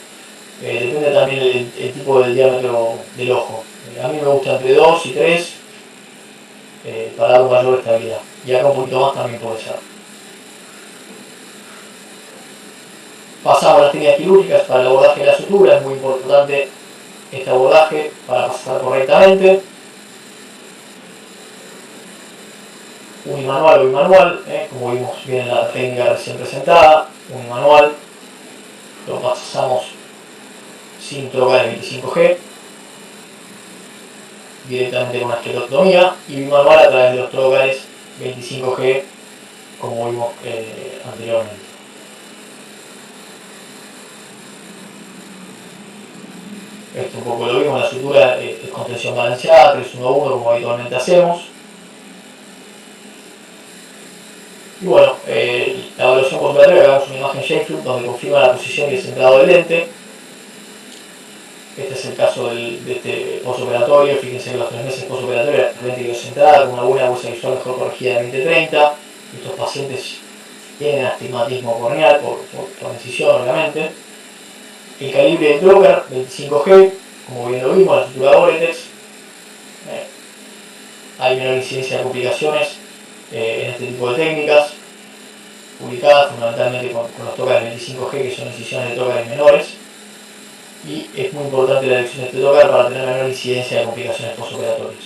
D: depende también el tipo del diámetro del ojo. A mí me gusta entre 2 y 3 para dar una mayor estabilidad, y acá un poquito más también puede ser. Pasamos a las técnicas quirúrgicas para el abordaje de la sutura, es muy importante este abordaje para pasar correctamente. Unimanual o bimanual, como vimos bien en la técnica recién presentada, unimanual, lo pasamos sin trocar el 25G, directamente con una esclerotomía, y bimanual a través de los trócares 25G, como vimos anteriormente. Esto un poco lo vimos, la sutura es contención balanceada, 3-1-1 como habitualmente hacemos. Y bueno, la evaluación postoperatoria, hagamos una imagen Sheffield donde confirma la posición y el centrado del lente. Este es el caso de este postoperatorio. Fíjense que los 3 meses postoperatorio la lente quedó centrada con una buena huesa visual mejor corregida de 20-30. Estos pacientes tienen astigmatismo corneal por incisión, obviamente. El calibre del trocar 25G, como bien lo vimos, la sutura Gore-Tex. Hay menor incidencia de complicaciones en este tipo de técnicas, publicadas fundamentalmente con los trócares 25G, que son incisiones de trócares menores. y es muy importante la elección de este tocar para tener menor incidencia de complicaciones postoperatorias.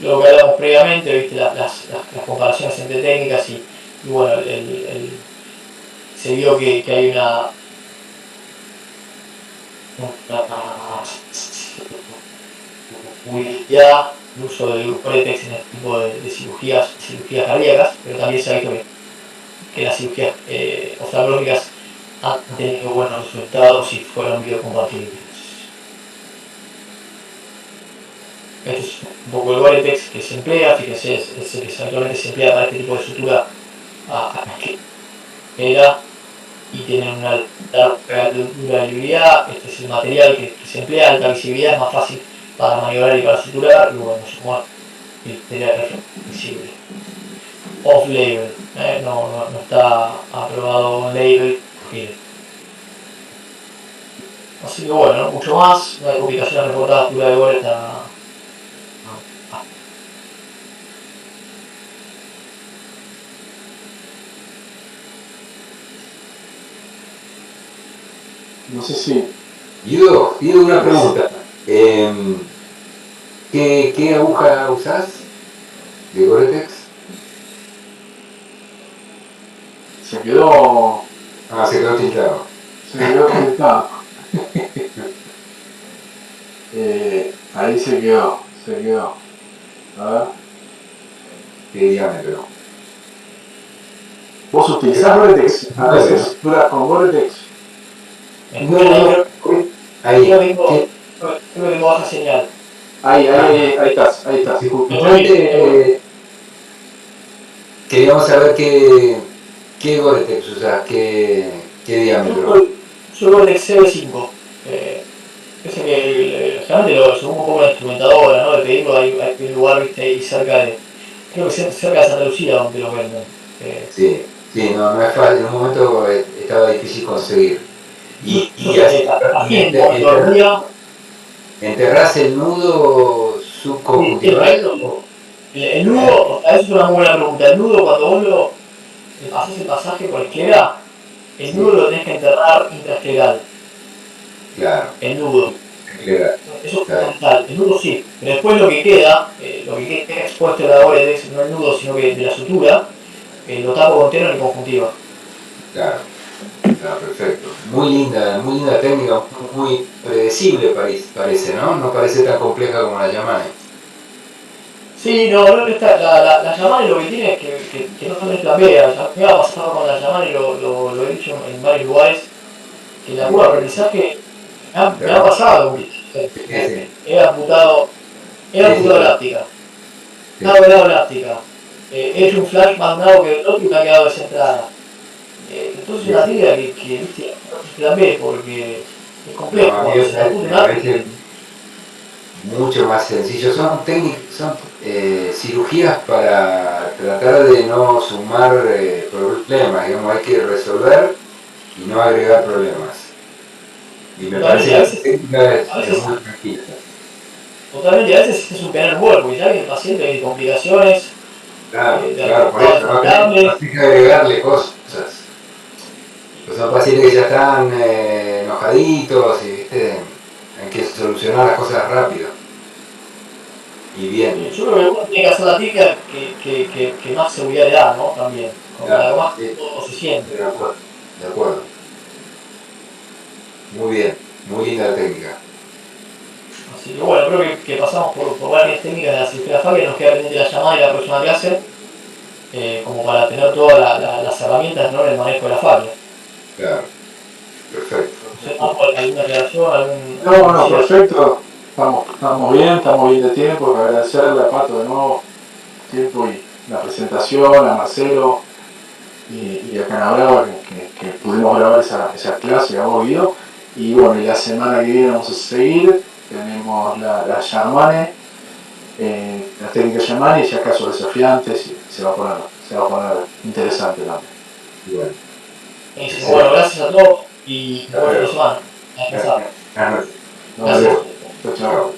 D: Lo que hablamos previamente, viste las comparaciones entre técnicas y bueno, se vio que hay una utilidad el uso del Goretex en este tipo de cirugías cardíacas, pero también se ha visto que las cirugías oftalmológicas han tenido buenos resultados y fueron biocompatibles. Este es un poco el Goretex que se emplea, fíjense, es el que actualmente se emplea para este tipo de sutura y tienen una alta durabilidad. Este es el material que se emplea, alta visibilidad, es más fácil para maniobrar y para suturar, y bueno, sumar el material visible. Off-label, no está aprobado on-label. Así que bueno, ¿no? Mucho más, no hay publicaciones reportadas fuera de Gore hasta.
A: No sé si.
F: Guido, una pregunta. ¿Qué aguja usás de Gore-Tex?
A: Se quedó.
F: Se quedó tintado.
A: Se quedó conectado. Ahí se quedó. A ver.
F: ¿Qué diámetro?
A: ¿Vos utilizás Gore-Tex? A veces suturas con Gore-Tex.
F: Ahí.
D: Creo que tengo baja señal.
A: Ahí estás.
F: Justamente queríamos saber qué Gore-Tex usás, qué diámetro.
D: Yo Gore-Tex CB5. Parece que generalmente se usa un poco la instrumentadora, ¿no? De pedirlo, hay un lugar, viste, ahí cerca de. Creo que cerca de Santa Lucía donde lo venden.
F: Sí, no es fácil, en un momento estaba difícil conseguir. Y así, ¿enterrás el nudo subconjuntival?
D: El nudo, a eso es una muy buena pregunta. El nudo, cuando vos haces el pasaje cualquiera, el nudo lo tenés que enterrar intraescleral.
F: Claro.
D: El nudo.
F: Claro.
D: Eso es fundamental. El nudo sí. Pero después lo que queda expuesto de la Gore-Tex, no el nudo, sino que de la sutura, lo tapo con tenor y conjuntiva.
F: Claro. Perfecto. Muy linda técnica, muy predecible parece, ¿no? No parece tan compleja como la Yamane.
D: Sí, la Yamane lo que tiene es que no solamente la vea, me ha pasado con la Yamane, lo he dicho en varios lugares, que la curva de aprendizaje me ha pasado, he amputado elástica, elástica, he hecho un flash más nado que el otro y me ha quedado descentrada. Entonces es una técnica que la ve porque es complejo, cuando se la apunta
F: mucho más sencillo. Son cirugías para tratar de no sumar problemas, digamos, hay que resolver y no agregar problemas. Y me parece que la técnica es muy tranquila.
D: Totalmente, a veces es un penal muerto, porque ya que el paciente tiene complicaciones.
F: Claro, por eso no hay que agregarle cosas. Pues son pacientes que ya están enojaditos y ¿viste? Hay que solucionar las cosas rápido. Y bien.
D: Yo creo que uno tiene que hacer la técnica que más seguridad le da, ¿no? También. Con la que más todo se siente.
F: De acuerdo. Muy bien, muy linda la técnica.
D: Así que bueno, creo que pasamos por varias técnicas de la cirugía facial, nos queda pendiente la llamada y la próxima clase, como para tener todas las herramientas, ¿no? En el manejo de la fascia.
F: Claro, perfecto.
D: ¿Alguna aclaración?
A: No, perfecto. Estamos bien de tiempo. Agradecerle a Pato de nuevo el tiempo y la presentación, a Marcelo y a Canabrava que pudimos grabar esa clase, a vos, Guido. Y bueno, y la semana que viene vamos a seguir. Tenemos la Yamane, la técnica Yamane, y si acaso desafiantes, y se va a poner interesante también.
D: Bueno, gracias a todos y buena semana.
F: Gracias.
A: Gracias. Chao.